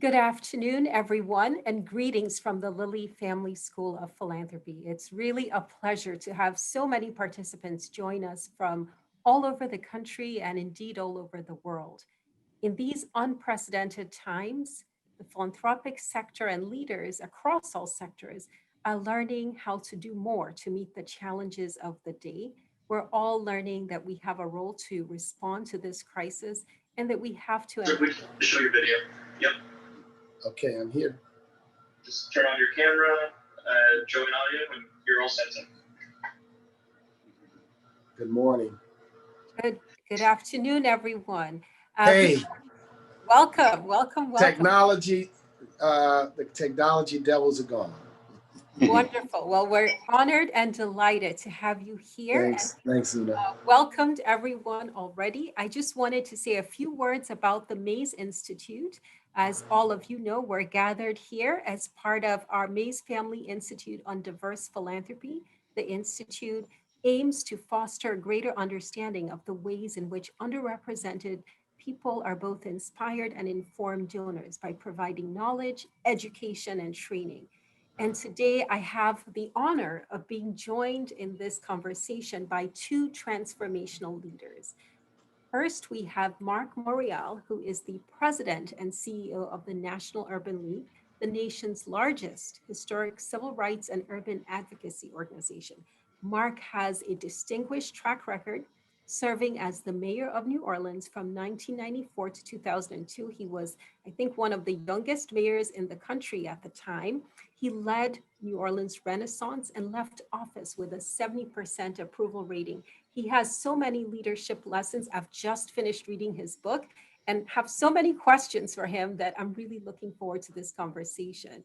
Good afternoon, everyone, and greetings from the Lilly Family School of Philanthropy. It's really a pleasure to have so many participants join us from all over the country and indeed all over the world. In these unprecedented times, the philanthropic sector and leaders across all sectors are learning how to do more to meet the challenges of the day. We're all learning that we have a role to respond to this crisis and that we have to. So we show your video. Yep. Okay, I'm here. Just turn on your camera, join audio, and you're all set. Good morning. Good afternoon, everyone. Hey, Welcome. technology, the technology devils are gone. Wonderful. Well, we're honored and delighted to have you here. Thanks, Una. Welcomed everyone already. I just wanted to say a few words about the Mays Institute. As all of you know, we're gathered here as part of our Mays Family Institute on Diverse Philanthropy. The Institute aims to foster a greater understanding of the ways in which underrepresented people are both inspired and informed donors by providing knowledge, education, and training. And today I have the honor of being joined in this conversation by two transformational leaders. First, we have Marc Morial, who is the president and CEO of the National Urban League, the nation's largest historic civil rights and urban advocacy organization. Marc has a distinguished track record serving as the mayor of New Orleans from 1994 to 2002. He was, I think, one of the youngest mayors in the country at the time. He led New Orleans Renaissance and left office with a 70% approval rating. He has so many leadership lessons. I've just finished reading his book and have so many questions for him that I'm really looking forward to this conversation.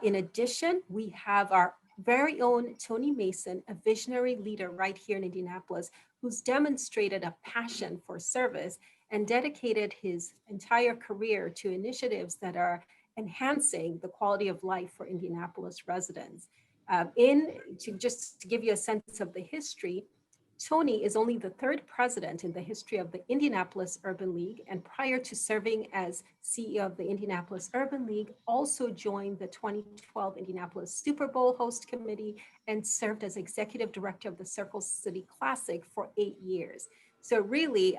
In addition, we have our very own Tony Mason, a visionary leader right here in Indianapolis, who's demonstrated a passion for service and dedicated his entire career to initiatives that are enhancing the quality of life for Indianapolis residents. Just to give you a sense of the history, Tony is only the third president in the history of the Indianapolis Urban League, and prior to serving as CEO of the Indianapolis Urban League, also joined the 2012 Indianapolis Super Bowl host committee and served as executive director of the Circle City Classic for 8 years. So really,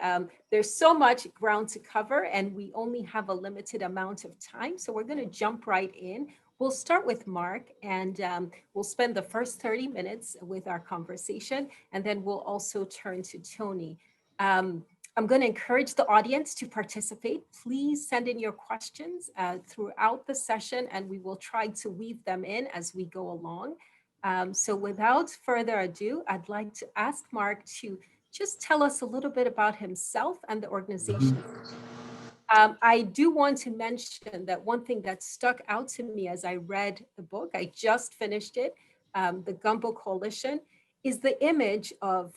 there's so much ground to cover, and we only have a limited amount of time. So we're going to jump right in. We'll start with Marc, and we'll spend the first 30 minutes with our conversation, and then we'll also turn to Tony. I'm going to encourage the audience to participate. Please send in your questions throughout the session, and we will try to weave them in as we go along. So without further ado, I'd like to ask Marc to just tell us a little bit about himself and the organization. I do want to mention that one thing that stuck out to me as I read the book, I just finished it, The Gumbo Coalition, is the image of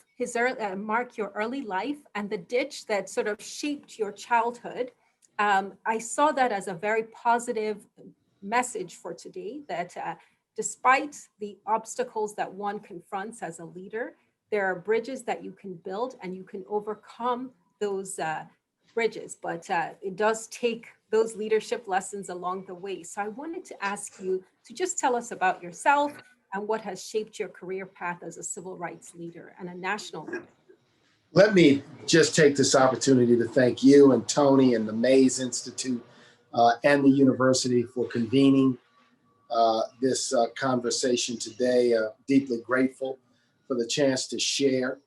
Marc, your early life and the ditch that sort of shaped your childhood. I saw that as a very positive message for today, that despite the obstacles that one confronts as a leader, there are bridges that you can build and you can overcome those bridges, but it does take those leadership lessons along the way. So I wanted to ask you to just tell us about yourself and what has shaped your career path as a civil rights leader and a national leader. Let me just take this opportunity to thank you and Tony and the Mays Institute and the university for convening this conversation today. Deeply grateful for the chance to share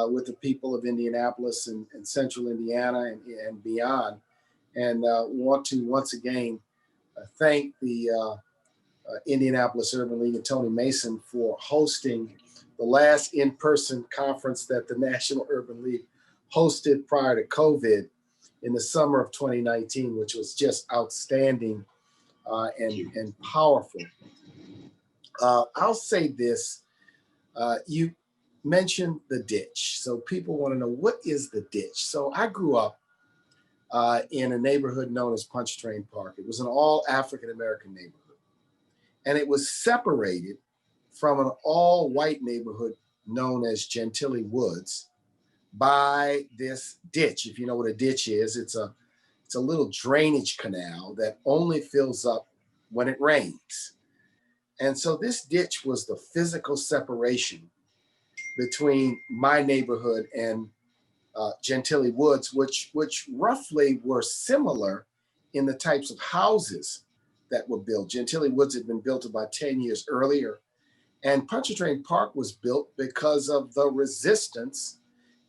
with the people of Indianapolis and central Indiana and beyond. And want to once again thank the Indianapolis Urban League and Tony Mason for hosting the last in-person conference that the National Urban League hosted prior to COVID in the summer of 2019, which was just outstanding and powerful. I'll say this, you mentioned the ditch. So people want to know, what is the ditch? So I grew up in a neighborhood known as Punch Train Park. It was an all African-American neighborhood. And it was separated from an all white neighborhood known as Gentilly Woods by this ditch. If you know what a ditch is, it's a It's a little drainage canal that only fills up when it rains. And so this ditch was the physical separation between my neighborhood and Gentilly Woods, which roughly were similar in the types of houses that were built. Gentilly Woods had been built about 10 years earlier, and Pontchartrain Park was built because of the resistance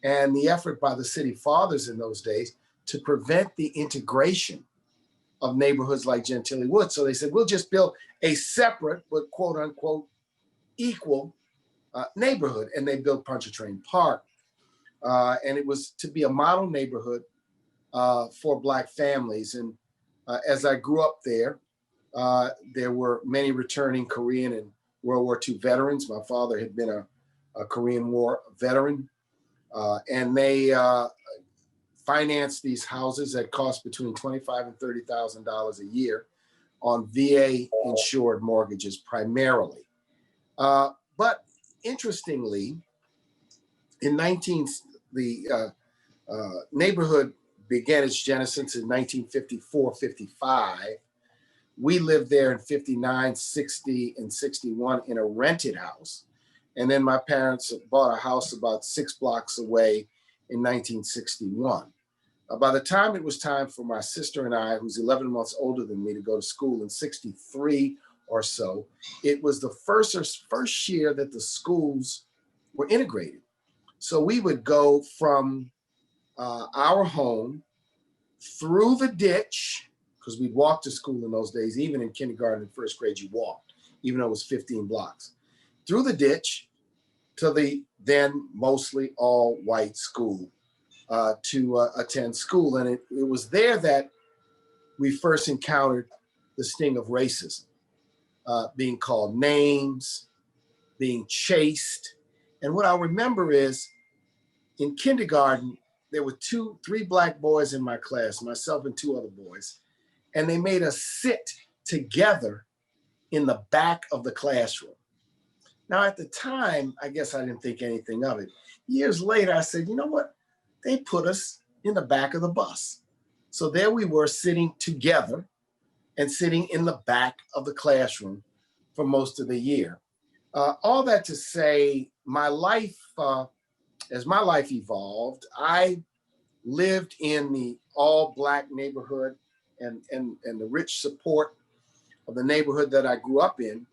and the effort by the city fathers in those days to prevent the integration of neighborhoods like Gentilly Woods. So they said, we'll just build a separate but quote unquote equal neighborhood. And they built Pontchartrain Park. And it was to be a model neighborhood for Black families. And as I grew up there were many returning Korean and World War II veterans. My father had been a Korean War veteran. And they financed these houses that cost between $25,000 and $30,000 a year on VA insured mortgages primarily. But interestingly, the neighborhood began its genesis in 1954, 55. We lived there in 59, 60, and 61 in a rented house. And then my parents bought a house about 6 blocks away in 1961. By the time it was time for my sister and I, who's 11 months older than me, to go to school in 63 or so, it was the first year that the schools were integrated. So we would go from our home through the ditch, because we'd walk to school in those days. Even in kindergarten and first grade, you walked, even though it was 15 blocks. Through the ditch to the then mostly all white school to attend school. And it was there that we first encountered the sting of racism, being called names, being chased. And what I remember is in kindergarten, there were 3 Black boys in my class, myself and 2 other boys, and they made us sit together in the back of the classroom. Now, at the time, I guess I didn't think anything of it. Years later, I said, you know what? They put us in the back of the bus. So there we were sitting together and sitting in the back of the classroom for most of the year. All that to say, my life, as my life evolved, I lived in the all Black neighborhood and the rich support of the neighborhood that I grew up in,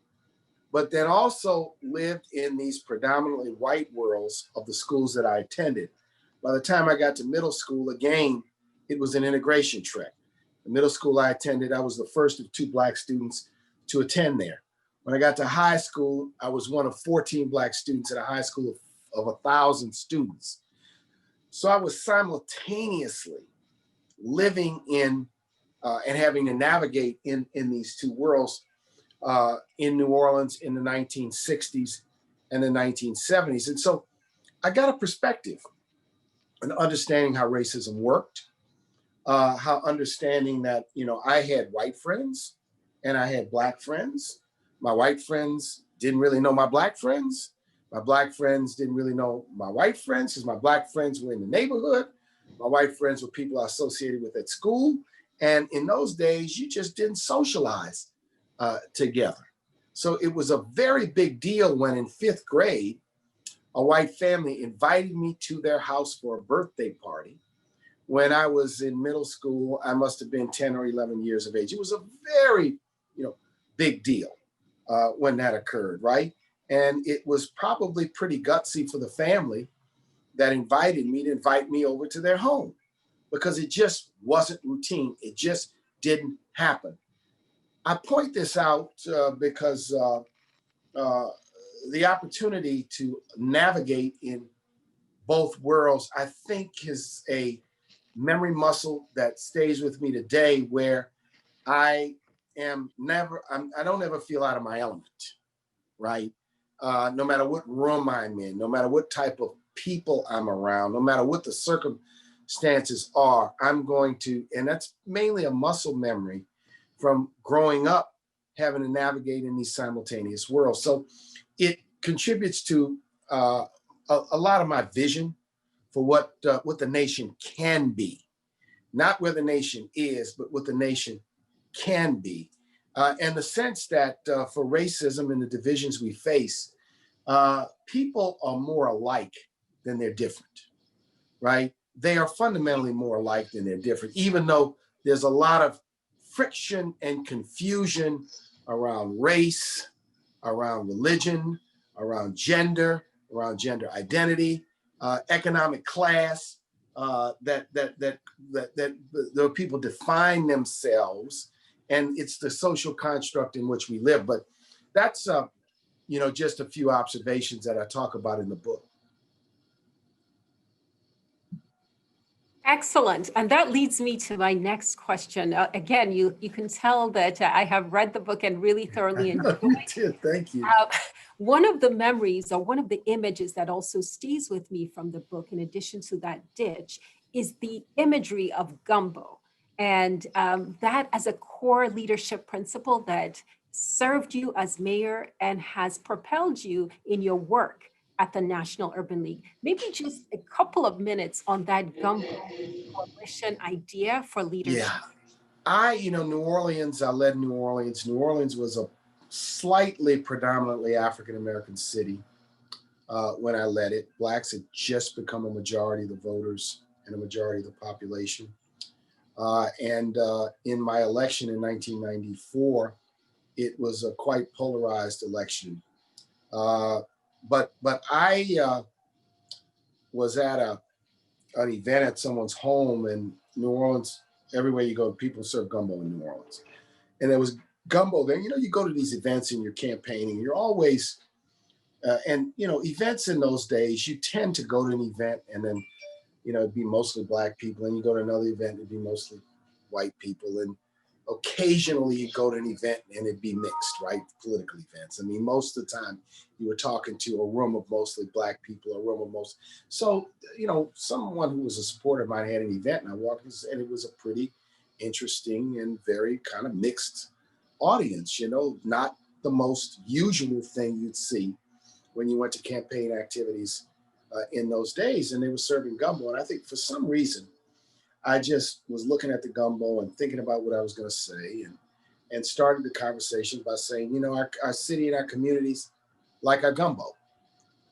but then also lived in these predominantly white worlds of the schools that I attended. By the time I got to middle school, again, it was an integration trek. The middle school I attended, I was the first of 2 Black students to attend there. When I got to high school, I was one of 14 Black students at a high school of 1,000 students. So I was simultaneously living in and having to navigate in these 2 worlds in New Orleans in the 1960s and the 1970s. And so I got a perspective and understanding how racism worked, how understanding that, I had white friends and I had Black friends. My white friends didn't really know my Black friends. My Black friends didn't really know my white friends because my Black friends were in the neighborhood. My white friends were people I associated with at school. And in those days, you just didn't socialize together. So it was a very big deal when in 5th grade, a white family invited me to their house for a birthday party. When I was in middle school, I must have been 10 or 11 years of age. It was a very, big deal when that occurred, right? And it was probably pretty gutsy for the family that invited me to invite me over to their home because it just wasn't routine. It just didn't happen. I point this out because the opportunity to navigate in both worlds, I think, is a memory muscle that stays with me today where I don't ever feel out of my element, right? No matter what room I'm in, no matter what type of people I'm around, no matter what the circumstances are, I'm going to, and that's mainly a muscle memory from growing up, having to navigate in these simultaneous worlds. So it contributes to a lot of my vision for what the nation can be. not where the nation is, but what the nation can be. And the sense that for racism and the divisions we face, people are more alike than they're different, right? They are fundamentally more alike than they're different, even though there's a lot of friction and confusion around race, around religion, around gender identity, economic class, that the people define themselves, and it's the social construct in which we live. But that's just a few observations that I talk about in the book. Excellent. And that leads me to my next question. Again, you can tell that I have read the book and really thoroughly enjoyed it. Thank you. One of the memories or one of the images that also stays with me from the book, in addition to that ditch, is the imagery of gumbo. And that as a core leadership principle that served you as mayor and has propelled you in your work at the National Urban League. Maybe just a couple of minutes on that gumbo coalition idea for leadership. Yeah, New Orleans, I led New Orleans. New Orleans was a slightly predominantly African-American city when I led it. Blacks had just become a majority of the voters and a majority of the population. And in my election in 1994, it was a quite polarized election. But I was at an event at someone's home in New Orleans. Everywhere you go, people serve gumbo in New Orleans. And there was gumbo there. You go to these events and you're campaigning, you're always, events in those days, you tend to go to an event and then, it'd be mostly Black people. And you go to another event, it'd be mostly white people. And occasionally you go to an event and it'd be mixed, right? Political events. I mean, most of the time you were talking to a room of mostly Black people, a room of most. So, someone who was a supporter of mine had an event and I walked in and it was a pretty interesting and very kind of mixed audience, not the most usual thing you'd see when you went to campaign activities in those days. And they were serving gumbo. And I think for some reason, I just was looking at the gumbo and thinking about what I was going to say and started the conversation by saying, our city and our communities like our gumbo.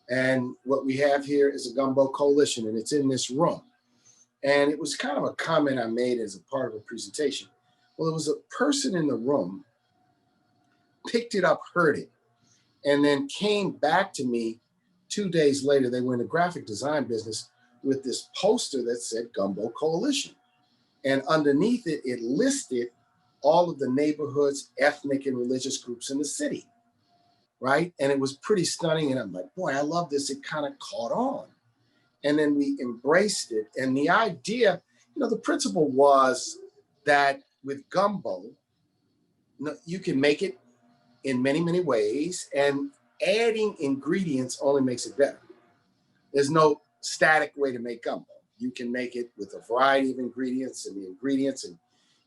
And what we have here is a gumbo coalition, and it's in this room. And it was kind of a comment I made as a part of a presentation. Well, it was a person in the room, picked it up, heard it, and then came back to me 2 days later. They were in the graphic design business with this poster that said Gumbo Coalition. And underneath it, it listed all of the neighborhoods, ethnic and religious groups in the city, right? And it was pretty stunning. And I'm like, boy, I love this. It kind of caught on. And then we embraced it. And the idea, the principle was that with gumbo, you can make it in many, many ways. And adding ingredients only makes it better. There's no static way to make gumbo. You can make it with a variety of ingredients and you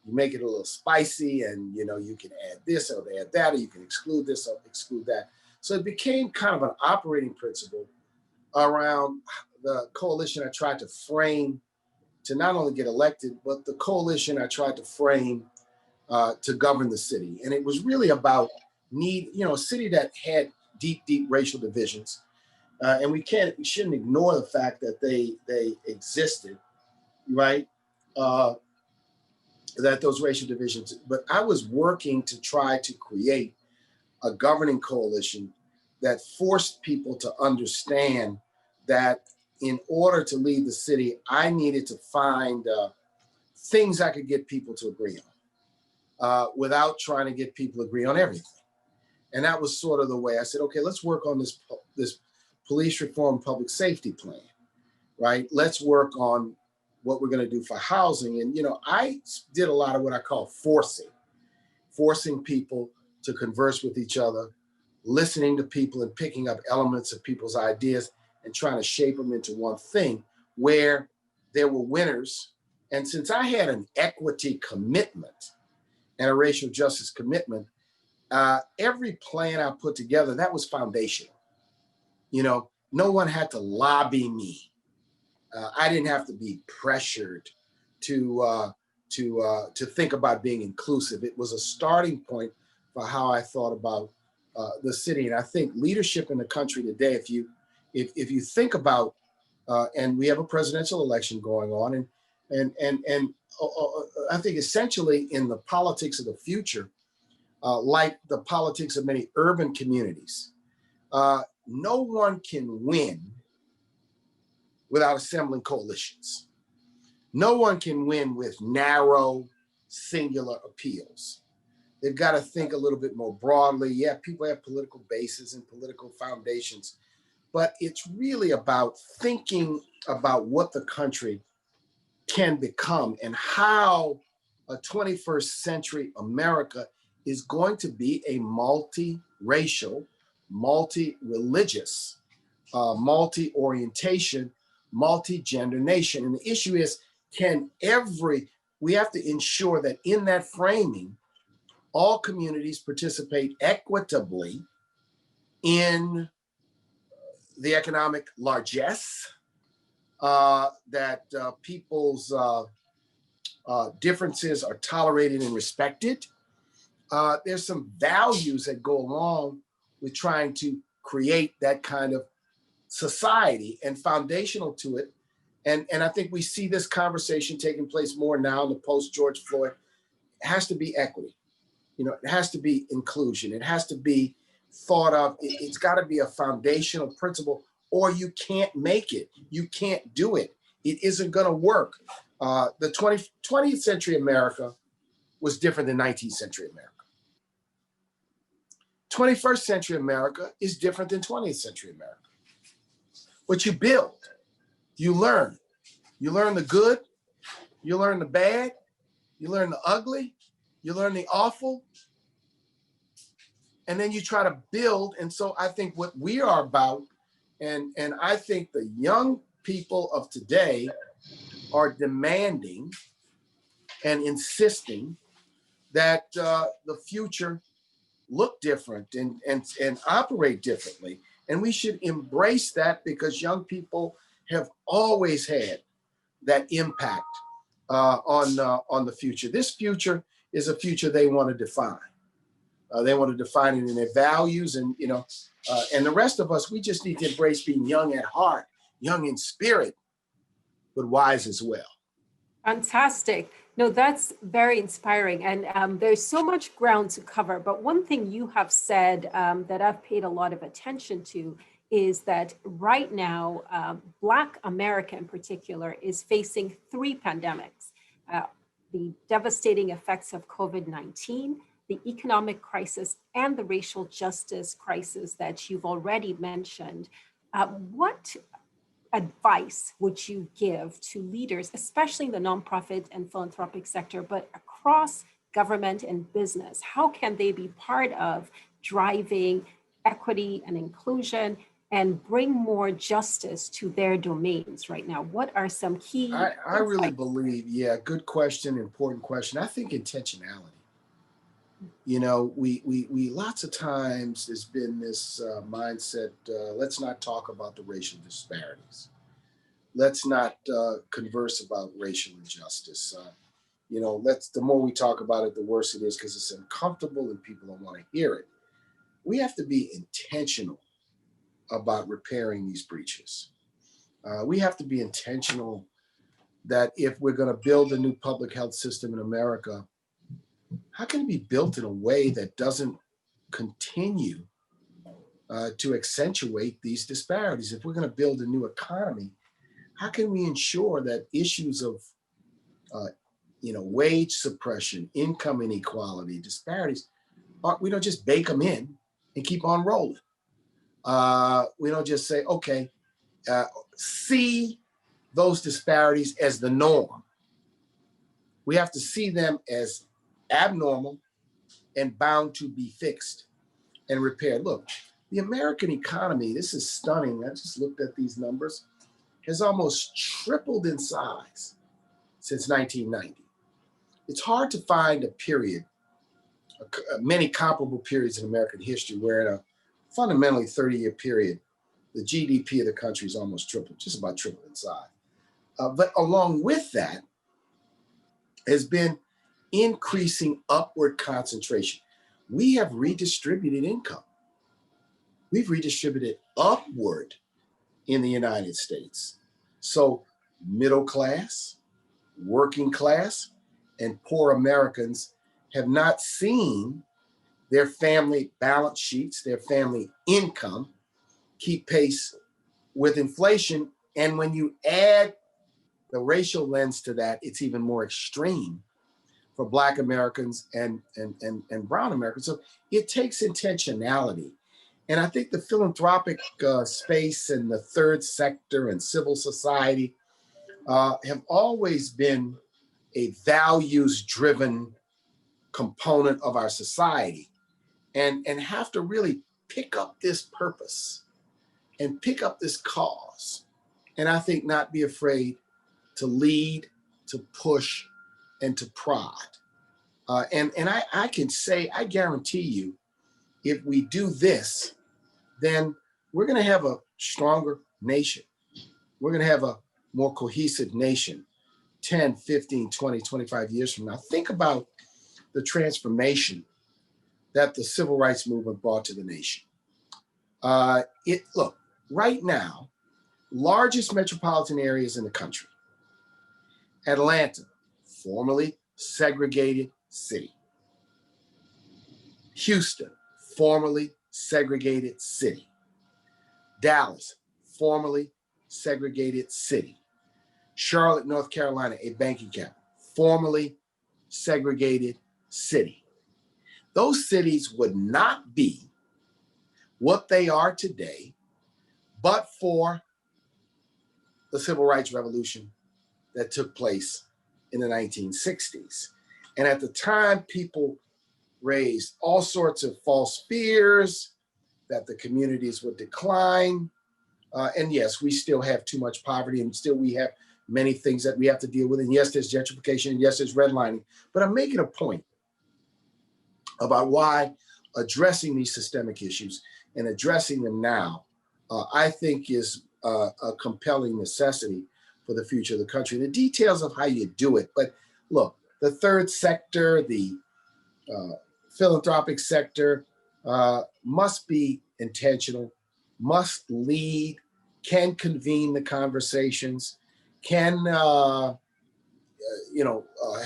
make it a little spicy and, you can add this or add that, or you can exclude this or exclude that. So it became kind of an operating principle around the coalition I tried to frame to not only get elected, but the coalition I tried to frame to govern the city. And it was really about a city that had deep, deep racial divisions. And we shouldn't ignore the fact that they existed, right? That those racial divisions, but I was working to try to create a governing coalition that forced people to understand that in order to lead the city, I needed to find things I could get people to agree on without trying to get people to agree on everything. And that was sort of the way I said, okay, let's work on this police reform public safety plan, right? Let's work on what we're going to do for housing. And, I did a lot of what I call forcing people to converse with each other, listening to people and picking up elements of people's ideas and trying to shape them into one thing where there were winners. And since I had an equity commitment and a racial justice commitment, every plan I put together, that was foundational. No one had to lobby me. I didn't have to be pressured to think about being inclusive. It was a starting point for how I thought about the city. And I think leadership in the country today, if you think about, and we have a presidential election going on, and I think essentially in the politics of the future, like the politics of many urban communities, no one can win without assembling coalitions. No one can win with narrow, singular appeals. They've got to think a little bit more broadly. Yeah, people have political bases and political foundations, but it's really about thinking about what the country can become and how a 21st century America is going to be a multi-racial, multi-religious, multi-orientation, multi-gender nation. And the issue is, we have to ensure that in that framing, all communities participate equitably in the economic largesse, that people's differences are tolerated and respected. There's some values that go along with trying to create that kind of society, and foundational to it. And I think we see this conversation taking place more now in the post-George Floyd. It has to be equity. It has to be inclusion. It has to be thought of. It's got to be a foundational principle, or you can't make it. You can't do it. It isn't going to work. The 20th century America was different than 19th century America. 21st century America is different than 20th century America. What you build, you learn. You learn the good, you learn the bad, you learn the ugly, you learn the awful, and then you try to build. And so I think what we are about, and I think the young people of today are demanding and insisting that the future look different and operate differently. And we should embrace that, because young people have always had that impact on the future. This future is a future they want to define. They want to define it in their values, and and the rest of us, we just need to embrace being young at heart, young in spirit, but wise as well. Fantastic. No, that's very inspiring. And there's so much ground to cover. But one thing you have said that I've paid a lot of attention to is that right now, Black America in particular is facing three pandemics: the devastating effects of COVID-19, the economic crisis, and the racial justice crisis that you've already mentioned. What advice would you give to leaders, especially in the nonprofit and philanthropic sector, but across government and business? How can they be part of driving equity and inclusion and bring more justice to their domains right now? What are some key? I really believe, good question, important question. I think intentionality. We lots of times there's been this mindset, let's not talk about the racial disparities. Let's not converse about racial injustice. The more we talk about it, the worse it is, because it's uncomfortable and people don't want to hear it. We have to be intentional about repairing these breaches. We have to be intentional that if we're going to build a new public health system in America, how can it be built in a way that doesn't continue to accentuate these disparities? If we're going to build a new economy, how can we ensure that issues of wage suppression, income inequality, disparities, we don't just bake them in and keep on rolling? We don't just say, okay, see those disparities as the norm. We have to see them as abnormal and bound to be fixed and repaired. Look, the American economy, this is stunning. I just looked at these numbers, has almost tripled in size since 1990. It's hard to find a period, many comparable periods in American history where in a fundamentally 30-year period, the GDP of the country is almost tripled, just about tripled in size. But along with that, has been increasing upward concentration. We have redistributed income. We've redistributed upward in the United States. So middle class, working class, and poor Americans have not seen their family balance sheets, their family income keep pace with inflation. And when you add the racial lens to that, it's even more extreme for Black Americans and brown Americans. So it takes intentionality. And I think the philanthropic space and the third sector and civil society have always been a values-driven component of our society, and have to really pick up this purpose and pick up this cause. And I think not be afraid to lead, to push, and to prod. And I can say, I guarantee you, if we do this, then we're going to have a stronger nation. We're going to have a more cohesive nation 10, 15, 20, 25 years from now. Think about the transformation that the civil rights movement brought to the nation. Look, right now, largest metropolitan areas in the country: Atlanta, formerly segregated city; Houston, formerly segregated city; Dallas, formerly segregated city; Charlotte, North Carolina, a banking capital, formerly segregated city. Those cities would not be what they are today but for the civil rights revolution that took place in the 1960s. And at the time, people raised all sorts of false fears that the communities would decline. And yes, we still have too much poverty, and still we have many things that we have to deal with. And yes, there's gentrification, and yes, there's redlining. But I'm making a point about why addressing these systemic issues and addressing them now, I think is a compelling necessity for the future of the country. The details of how you do it. But look, the third sector, the philanthropic sector, must be intentional, must lead, can convene the conversations, can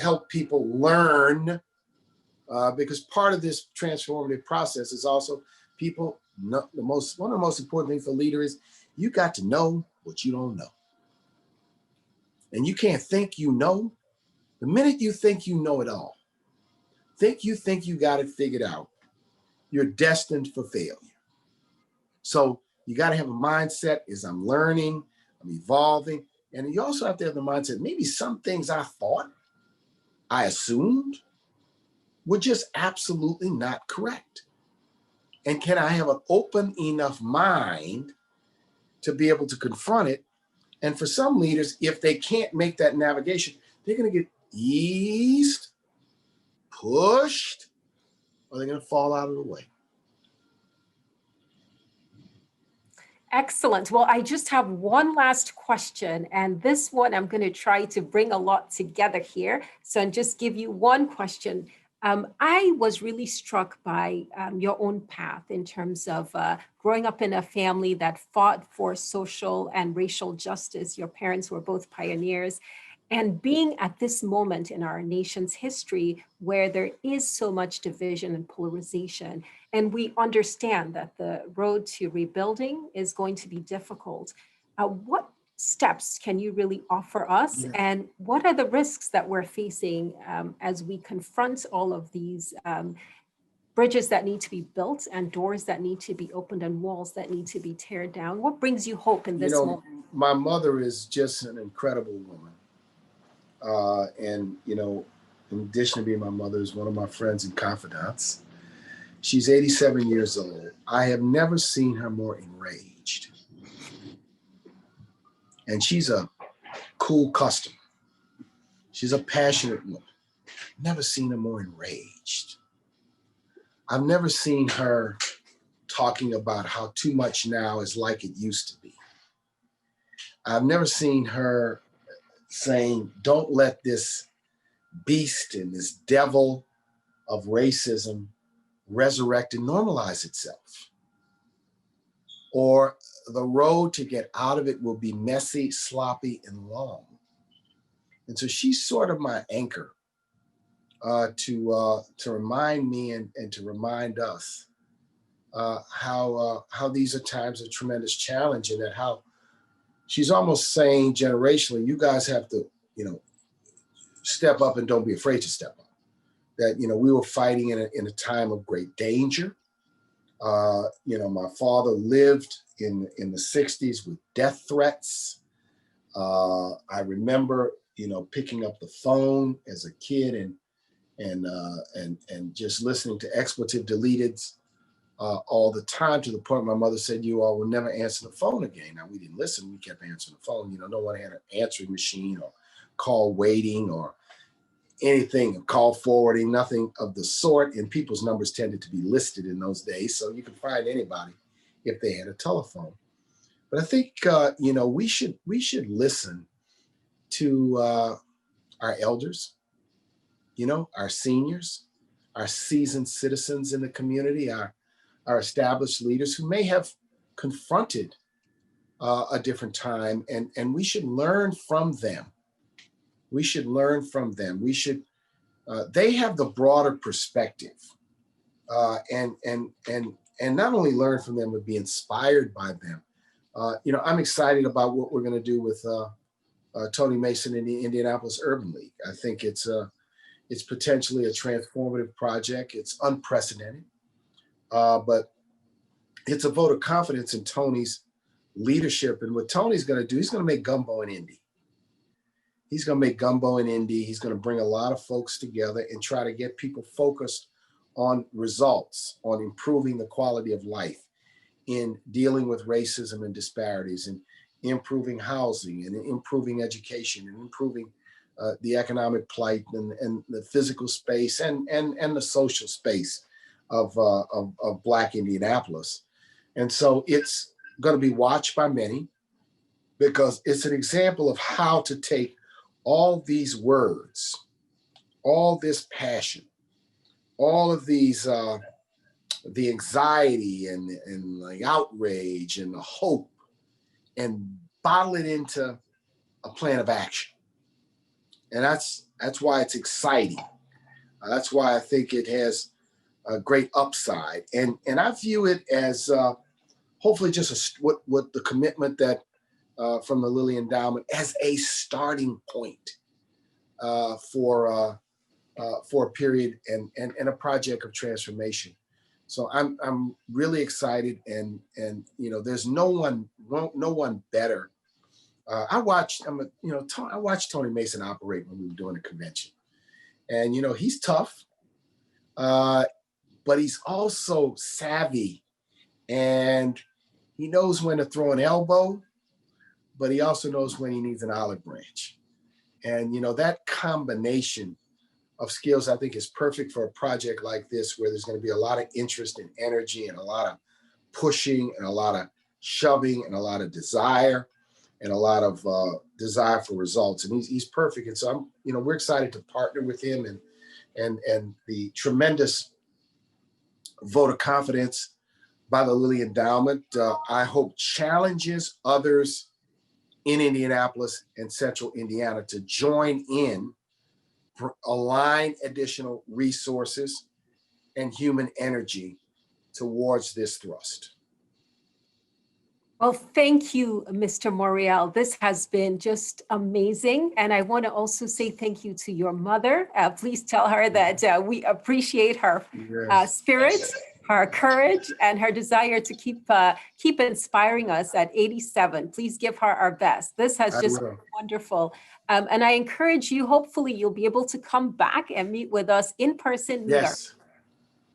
help people learn, because part of this transformative process is also people. One of the most important things for a leader is you got to know what you don't know, and you can't think you know. The minute you think you know it all, you think you got it figured out, you're destined for failure. So you got to have a mindset: is I'm learning, I'm evolving. And you also have to have the mindset, maybe some things I thought, I assumed, were just absolutely not correct. And can I have an open enough mind to be able to confront it? And for some leaders, if they can't make that navigation, they're going to get eased, pushed, or they're going to fall out of the way. Excellent. Well, I just have one last question, and this one I'm going to try to bring a lot together here. So I'll just give you one question. I was really struck by your own path in terms of growing up in a family that fought for social and racial justice. Your parents were both pioneers. And being at this moment in our nation's history where there is so much division and polarization, and we understand that the road to rebuilding is going to be difficult, what steps can you really offer us? Yeah. And what are the risks that we're facing as we confront all of these bridges that need to be built and doors that need to be opened and walls that need to be torn down? What brings you hope in this moment? My mother is just an incredible woman. And in addition to being my mother, is one of my friends and confidants. She's 87 years old. I have never seen her more enraged. And she's a cool customer. She's a passionate woman. Never seen her more enraged. I've never seen her talking about how too much now is like it used to be. I've never seen her saying, don't let this beast and this devil of racism resurrect and normalize itself. Or the road to get out of it will be messy, sloppy, and long. And so she's sort of my anchor to remind me and to remind us how these are times of tremendous challenge, and that how she's almost saying generationally, you guys have to, step up and don't be afraid to step up. That, we were fighting in a time of great danger. My father lived in the 60s with death threats. I remember, picking up the phone as a kid and just listening to expletive deleteds all the time, to the point my mother said, "You all will never answer the phone again." Now, we didn't listen. We kept answering the phone. No one had an answering machine or call waiting or anything, call forwarding, nothing of the sort. And people's numbers tended to be listed in those days, so you could find anybody if they had a telephone. But I think we should listen to our elders, our seniors, our seasoned citizens in the community, our established leaders who may have confronted a different time, and we should learn from them. We should learn from them. They have the broader perspective, and not only learn from them, but be inspired by them. I'm excited about what we're going to do with Tony Mason in the Indianapolis Urban League. I think it's potentially a transformative project. It's unprecedented, but it's a vote of confidence in Tony's leadership. And what Tony's going to do, he's going to make gumbo in Indy. He's going to make gumbo in Indy. He's going to bring a lot of folks together and try to get people focused on results, on improving the quality of life, in dealing with racism and disparities, and improving housing, and improving education, and improving the economic plight and the physical space and the social space of Black Indianapolis. And so it's going to be watched by many, because it's an example of how to take all these words, all this passion, all of these, the anxiety and the outrage and the hope, and bottle it into a plan of action. And that's why it's exciting. That's why I think it has a great upside. And I view it as hopefully just what the commitment that from the Lilly Endowment as a starting point for a period and a project of transformation. So I'm really excited, and there's no one better. I watched Tony Mason operate when we were doing the convention, and he's tough, but he's also savvy, and he knows when to throw an elbow, but he also knows when he needs an olive branch. And that combination of skills, I think, is perfect for a project like this, where there's going to be a lot of interest and energy, and a lot of pushing, and a lot of shoving, and a lot of desire, and a lot of desire for results. And he's perfect. And so we're excited to partner with him, and the tremendous vote of confidence by the Lilly Endowment, I hope challenges others in Indianapolis and Central Indiana to join in, align additional resources and human energy towards this thrust. Well, thank you, Mr. Morial. This has been just amazing. And I want to also say thank you to your mother. Please tell her that we appreciate her spirit, her courage, and her desire to keep inspiring us at 87. Please give her our best. This has just been wonderful. And I encourage you, hopefully you'll be able to come back and meet with us in person. Yes.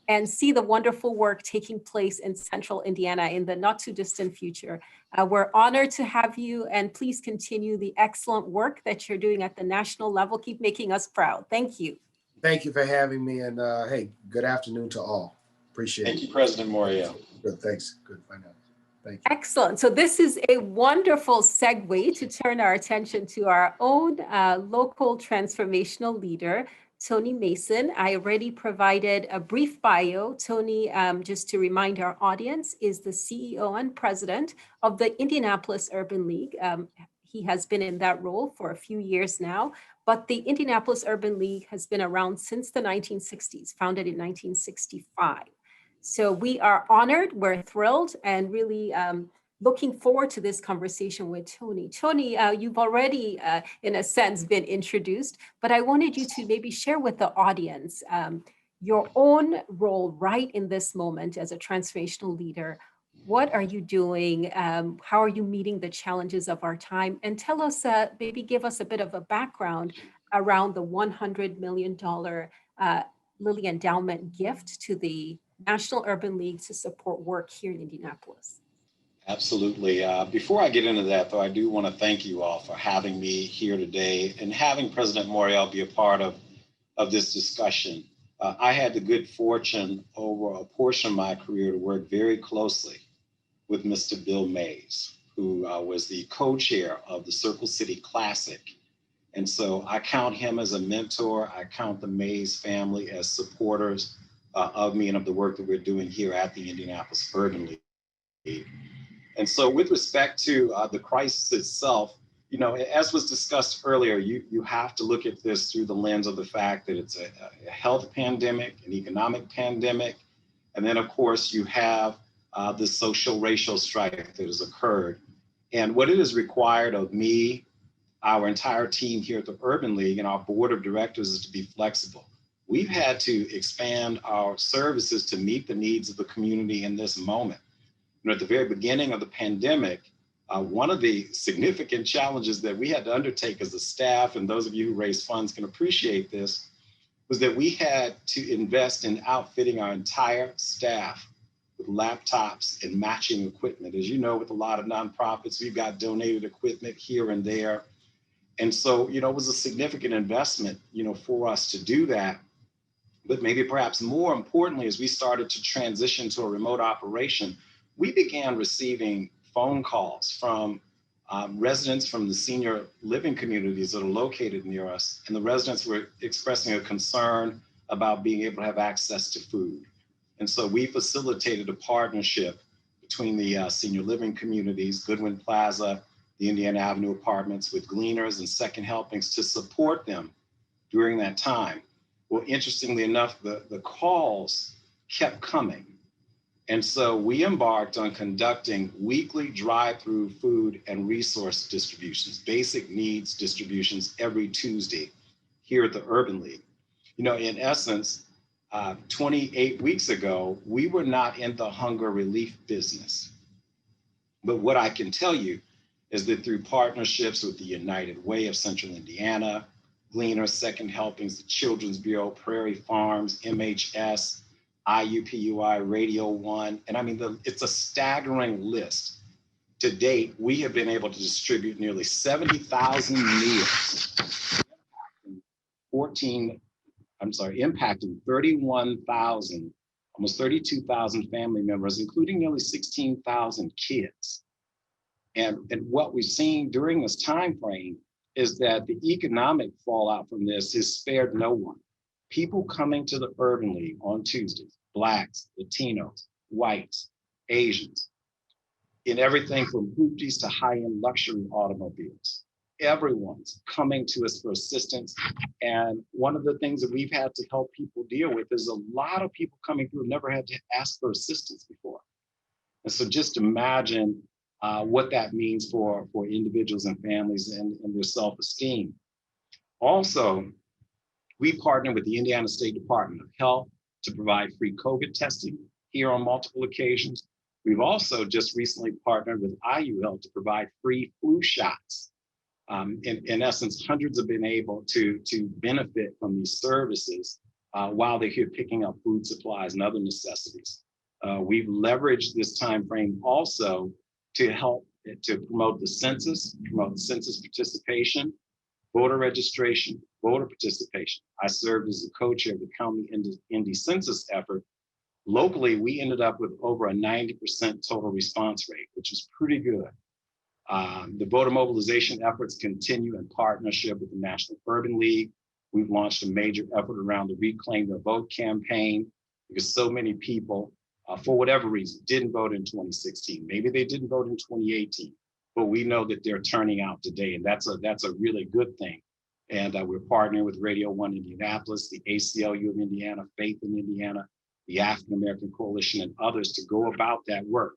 And see the wonderful work taking place in Central Indiana in the not too distant future. We're honored to have you, and please continue the excellent work that you're doing at the national level. Keep making us proud. Thank you. Thank you for having me, and hey, good afternoon to all. Appreciate it. Thank you, President Morial. Good, thanks. Good, bye now. Thank you. Excellent. So this is a wonderful segue to turn our attention to our own local transformational leader, Tony Mason. I already provided a brief bio. Tony, just to remind our audience, is the CEO and president of the Indianapolis Urban League. He has been in that role for a few years now, but the Indianapolis Urban League has been around since the 1960s, founded in 1965. So we are honored, we're thrilled, and really looking forward to this conversation with Tony. Tony, you've already, in a sense, been introduced, but I wanted you to maybe share with the audience your own role right in this moment as a transformational leader. What are you doing? How are you meeting the challenges of our time? And tell us, maybe give us a bit of a background around the $100 million Lilly Endowment gift to the National Urban League to support work here in Indianapolis. Absolutely. Before I get into that, though, I do want to thank you all for having me here today and having President Morial be a part of this discussion. I had the good fortune over a portion of my career to work very closely with Mr. Bill Mays, who was the co-chair of the Circle City Classic. And so I count him as a mentor. I count the Mays family as supporters of me and of the work that we're doing here at the Indianapolis Urban League. And so with respect to the crisis itself, you know, as was discussed earlier, you have to look at this through the lens of the fact that it's a health pandemic, an economic pandemic, and then of course you have the social racial strife that has occurred. And what it has required of me, our entire team here at the Urban League and our board of directors is to be flexible. We've had to expand our services to meet the needs of the community in this moment. You know, at the very beginning of the pandemic, one of the significant challenges that we had to undertake as a staff, and those of you who raise funds can appreciate this, was that we had to invest in outfitting our entire staff with laptops and matching equipment. As you know, with a lot of nonprofits, we've got donated equipment here and there. And so, you know, it was a significant investment, you know, for us to do that. But maybe perhaps more importantly, as we started to transition to a remote operation, we began receiving phone calls from residents from the senior living communities that are located near us. And the residents were expressing a concern about being able to have access to food. And so we facilitated a partnership between the senior living communities, Goodwin Plaza, the Indiana Avenue Apartments, with Gleaners and Second Helpings to support them during that time. Well, interestingly enough, the calls kept coming. And so we embarked on conducting weekly drive-through food and resource distributions, basic needs distributions every Tuesday here at the Urban League. You know, in essence, 28 weeks ago, we were not in the hunger relief business. But what I can tell you is that through partnerships with the United Way of Central Indiana, Gleaners, Second Helpings, the Children's Bureau, Prairie Farms, MHS, IUPUI, Radio One, and I mean, it's a staggering list. To date, we have been able to distribute nearly 70,000 meals, impacting 31,000, almost 32,000 family members, including nearly 16,000 kids. And what we've seen during this time frame is that the economic fallout from this has spared no one. People coming to the Urban League on Tuesdays, Blacks, Latinos, whites, Asians, in everything from hoopties to high-end luxury automobiles. Everyone's coming to us for assistance. And one of the things that we've had to help people deal with is a lot of people coming through never had to ask for assistance before. And so just imagine what that means for individuals and families and their self-esteem. Also, we partner with the Indiana State Department of Health to provide free COVID testing here on multiple occasions. We've also just recently partnered with IU Health to provide free flu shots. In essence, hundreds have been able to benefit from these services while they're here picking up food supplies and other necessities. We've leveraged this time frame also to help to promote the census participation, voter registration, voter participation. I served as the co-chair of the county Indy census effort. Locally, we ended up with over a 90% total response rate, which is pretty good. The voter mobilization efforts continue in partnership with the National Urban League. We've launched a major effort around the Reclaim the Vote campaign because so many people, for whatever reason, didn't vote in 2016. Maybe they didn't vote in 2018, but we know that they're turning out today, and that's a really good thing. And we're partnering with Radio 1 Indianapolis, the ACLU of Indiana, Faith in Indiana, the African American Coalition, and others to go about that work.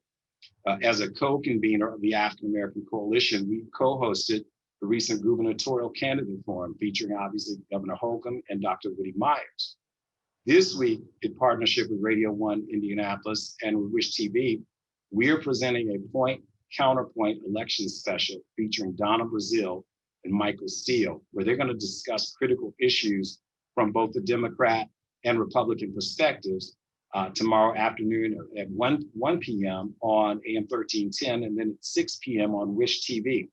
As a co-convener of the African American Coalition, we co-hosted the recent gubernatorial candidate forum featuring obviously Governor Holcomb and Dr. Woody Myers. This week, in partnership with Radio 1 Indianapolis and with Wish TV, we are presenting a point counterpoint election special featuring Donna Brazile and Michael Steele, where they're going to discuss critical issues from both the Democrat and Republican perspectives tomorrow afternoon at 1 p.m. on AM 1310 and then at 6 p.m. on Wish TV.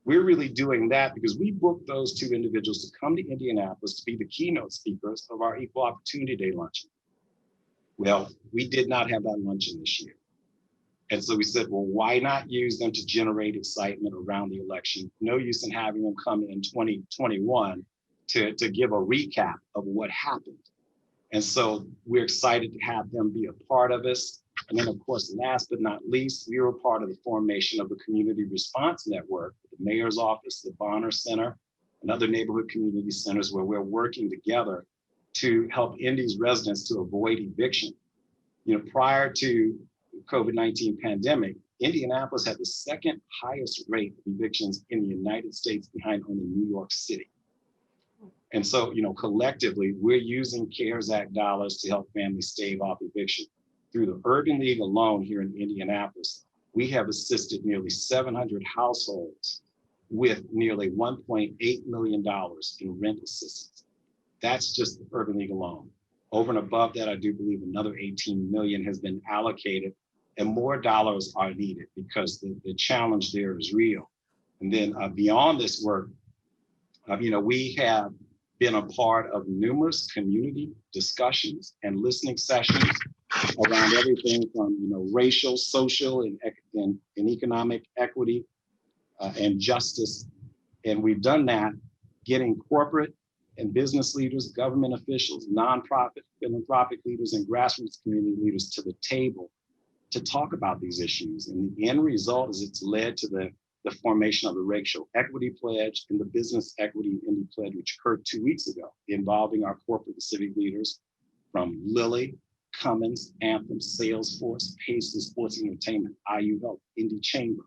We're really doing that because we booked those two individuals to come to Indianapolis to be the keynote speakers of our Equal Opportunity Day luncheon. Well, we did not have that luncheon this year. And so we said, well, why not use them to generate excitement around the election? No use in having them come in 2021 to give a recap of what happened. And so we're excited to have them be a part of us. And then, of course, last but not least, we were part of the formation of the Community Response Network, the Mayor's Office, the Bonner Center, and other neighborhood community centers where we're working together to help Indy's residents to avoid eviction. You know, prior to COVID-19 pandemic, Indianapolis had the second highest rate of evictions in the United States behind only New York City. And so, you know, collectively, we're using CARES Act dollars to help families stave off eviction. Through the Urban League alone here in Indianapolis, we have assisted nearly 700 households with nearly $1.8 million in rent assistance. That's just the Urban League alone. Over and above that, I do believe another 18 million has been allocated, and more dollars are needed because the challenge there is real. And then beyond this work, you know, we have been a part of numerous community discussions and listening sessions around everything from, you know, racial, social, and economic equity and justice. And we've done that getting corporate and business leaders, government officials, nonprofit, philanthropic leaders, and grassroots community leaders to the table to talk about these issues. And the end result is it's led to the formation of the Racial Equity Pledge and the Business Equity and Indy Pledge, which occurred 2 weeks ago, involving our corporate and civic leaders from Lilly, Cummins, Anthem, Salesforce, Paces, Sports and Entertainment, IU Health, Indy Chamber,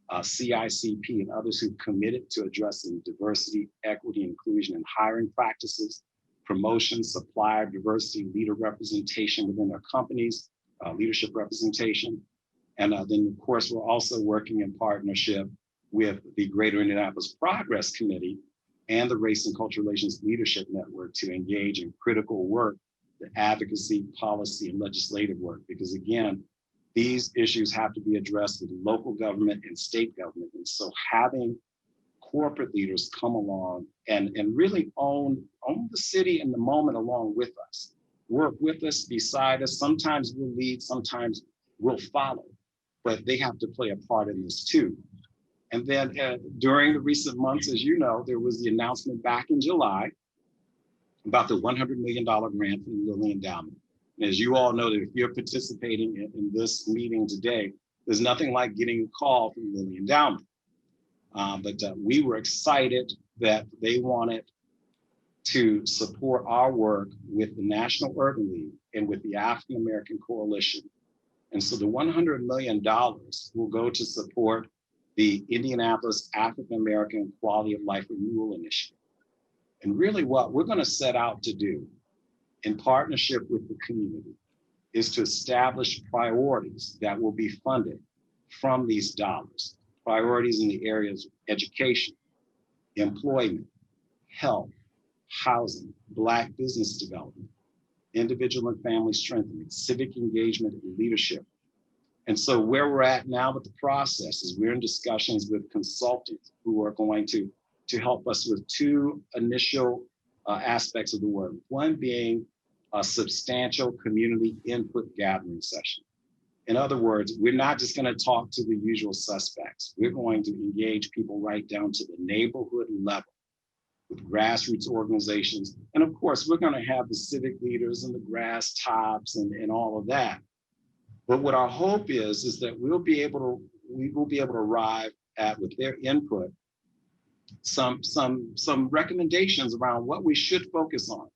CICP, and others who've committed to addressing diversity, equity, inclusion, and hiring practices, promotion, supplier diversity, leader representation within their companies, leadership representation. And then, of course, we're also working in partnership with the Greater Indianapolis Progress Committee and the Race and Cultural Relations Leadership Network to engage in critical work, the advocacy, policy, and legislative work. Because again, these issues have to be addressed with local government and state government. And so having corporate leaders come along and really own the city and the moment along with us, work with us, beside us. Sometimes we'll lead, sometimes we'll follow, but they have to play a part in this too. And then during the recent months, as you know, there was the announcement back in July about the $100 million grant from the Lilly Endowment. And as you all know, that if you're participating in this meeting today, there's nothing like getting a call from the Lilly Endowment. But we were excited that they wanted to support our work with the National Urban League and with the African American Coalition. And so the $100 million will go to support the Indianapolis African American Quality of Life Renewal Initiative. And really what we're going to set out to do in partnership with the community is to establish priorities that will be funded from these dollars. Priorities in the areas of education, employment, health, housing, Black business development, individual and family strengthening, civic engagement and leadership. And so where we're at now with the process is we're in discussions with consultants who are going to help us with two initial aspects of the work. One being a substantial community input gathering session. In other words, we're not just going to talk to the usual suspects. We're going to engage people right down to the neighborhood level with grassroots organizations. And of course, we're going to have the civic leaders and the grass tops and all of that. But what our hope is that we will be able to arrive at, with their input, some recommendations around what we should focus on.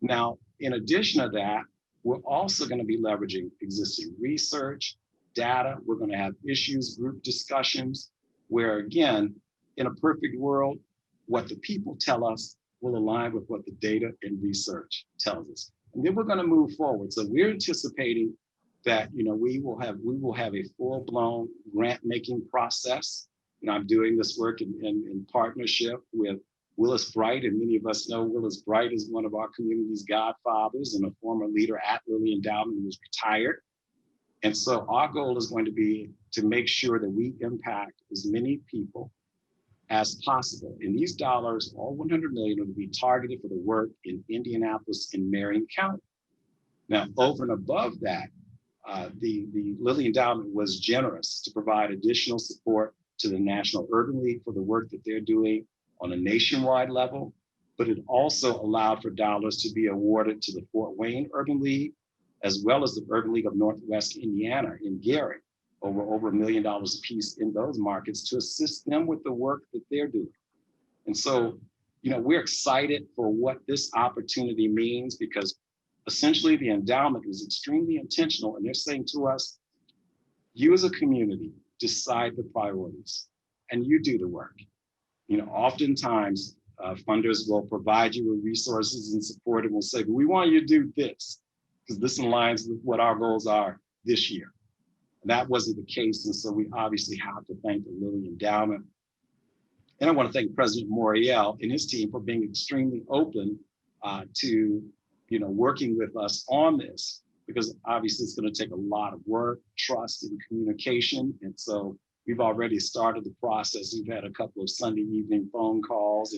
Now, in addition to that, we're also going to be leveraging existing research, data. We're going to have issues group discussions where, again, in a perfect world, what the people tell us will align with what the data and research tells us. And then we're going to move forward. So we're anticipating that, we will have a full-blown grant-making process. I'm doing this work in partnership with Willis Bright, and many of us know Willis Bright is one of our community's godfathers and a former leader at Lilly Endowment who was retired. And so our goal is going to be to make sure that we impact as many people as possible. And these dollars, all 100 million, will be targeted for the work in Indianapolis and Marion County. Now, over and above that, the Lilly Endowment was generous to provide additional support to the National Urban League for the work that they're doing on a nationwide level, but it also allowed for dollars to be awarded to the Fort Wayne Urban League, as well as the Urban League of Northwest Indiana in Gary, over $1 million a piece in those markets to assist them with the work that they're doing. And so, we're excited for what this opportunity means, because essentially the endowment is extremely intentional, and they're saying to us, you as a community decide the priorities and you do the work. Oftentimes funders will provide you with resources and support and will say, we want you to do this because this aligns with what our goals are this year. And that wasn't the case. And so we obviously have to thank the Lilly Endowment. And I want to thank President Morial and his team for being extremely open to working with us on this, because obviously it's going to take a lot of work, trust, and communication. And so we've already started the process. We've had a couple of Sunday evening phone calls,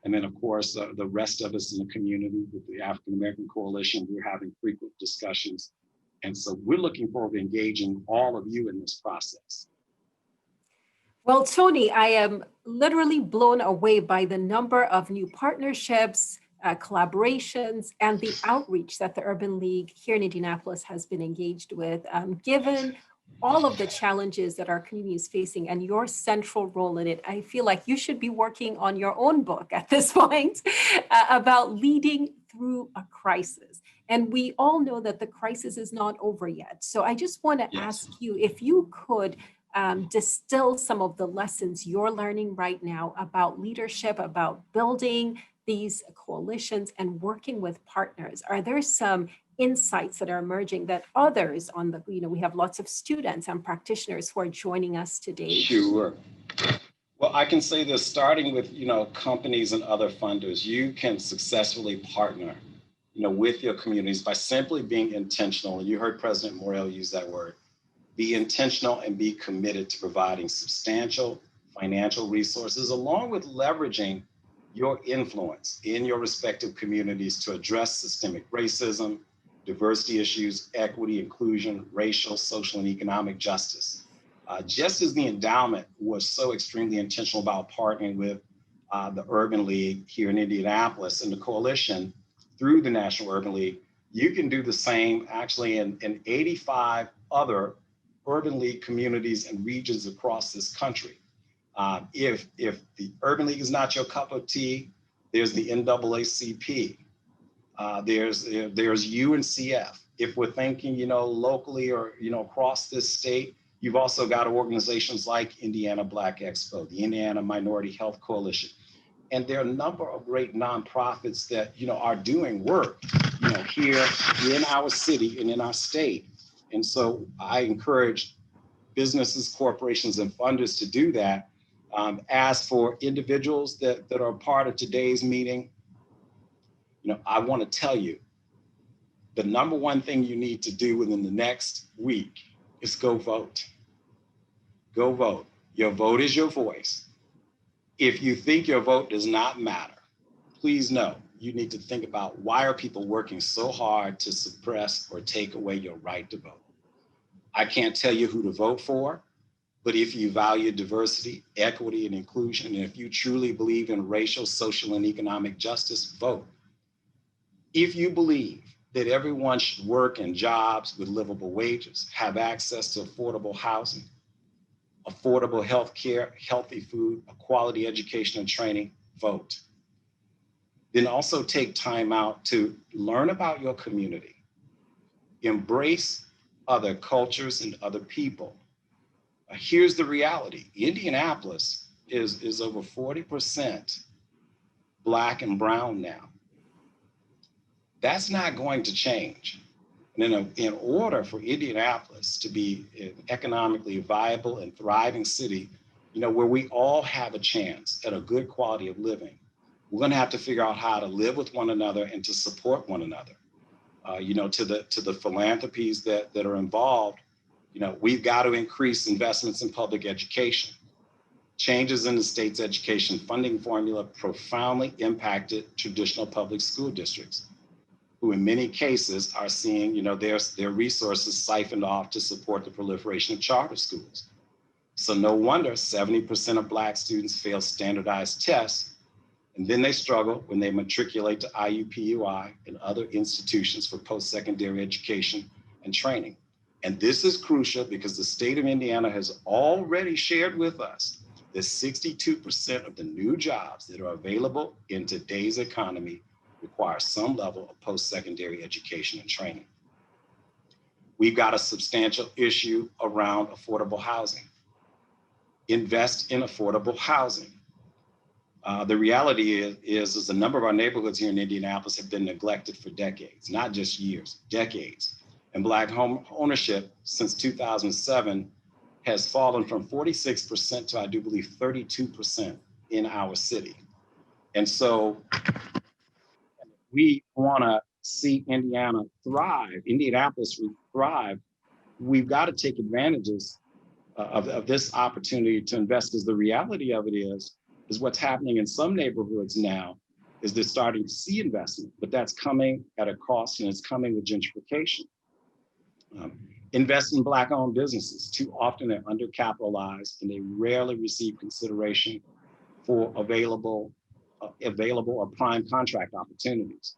and then of course the rest of us in the community with the African American Coalition, we're having frequent discussions. And so we're looking forward to engaging all of you in this process. Well, Tony, I am literally blown away by the number of new partnerships, collaborations, and the outreach that the Urban League here in Indianapolis has been engaged with, given all of the challenges that our community is facing and your central role in it. I feel like you should be working on your own book at this point about leading through a crisis. And we all know that the crisis is not over yet. So I just want to ask you if you could distill some of the lessons you're learning right now about leadership, about building these coalitions and working with partners. Are there some insights that are emerging that others on the, we have lots of students and practitioners who are joining us today? Sure. Well, I can say this, starting with, companies and other funders, you can successfully partner, with your communities by simply being intentional. You heard President Morial use that word. Be intentional and be committed to providing substantial financial resources, along with leveraging your influence in your respective communities to address systemic racism, diversity issues, equity, inclusion, racial, social, and economic justice. Just as the endowment was so extremely intentional about partnering with the Urban League here in Indianapolis and the coalition through the National Urban League, you can do the same actually in 85 other Urban League communities and regions across this country. If the Urban League is not your cup of tea, there's the NAACP. There's UNCF. If we're thinking, locally or, across this state, you've also got organizations like Indiana Black Expo, the Indiana Minority Health Coalition. And there are a number of great nonprofits that, are doing work, here in our city and in our state. And so I encourage businesses, corporations, and funders to do that. As for individuals that are part of today's meeting, I want to tell you, the number one thing you need to do within the next week is go vote. Go vote. Your vote is your voice. If you think your vote does not matter, please know you need to think about, why are people working so hard to suppress or take away your right to vote? I can't tell you who to vote for, but if you value diversity, equity, and inclusion, and if you truly believe in racial, social, and economic justice, vote. If you believe that everyone should work in jobs with livable wages, have access to affordable housing, affordable health care, healthy food, a quality education and training, vote. Then also take time out to learn about your community, embrace other cultures and other people. Here's the reality. Indianapolis is over 40% Black and brown now. That's not going to change. And in order for Indianapolis to be an economically viable and thriving city, where we all have a chance at a good quality of living, we're going to have to figure out how to live with one another and to support one another. To the philanthropies that are involved, we've got to increase investments in public education. Changes in the state's education funding formula profoundly impacted traditional public school districts, who in many cases are seeing their resources siphoned off to support the proliferation of charter schools. So no wonder 70% of Black students fail standardized tests, and then they struggle when they matriculate to IUPUI and other institutions for post-secondary education and training. And this is crucial because the state of Indiana has already shared with us that 62% of the new jobs that are available in today's economy require some level of post-secondary education and training. We've got a substantial issue around affordable housing. Invest in affordable housing. The reality is a number of our neighborhoods here in Indianapolis have been neglected for decades, not just years, decades. And Black home ownership since 2007 has fallen from 46% to, I do believe, 32% in our city. And so we want to see Indiana thrive, Indianapolis thrive. We've got to take advantages of this opportunity to invest, because the reality of it is what's happening in some neighborhoods now is they're starting to see investment, but that's coming at a cost, and it's coming with gentrification. Invest in Black-owned businesses. Too often they're undercapitalized and they rarely receive consideration for available or prime contract opportunities.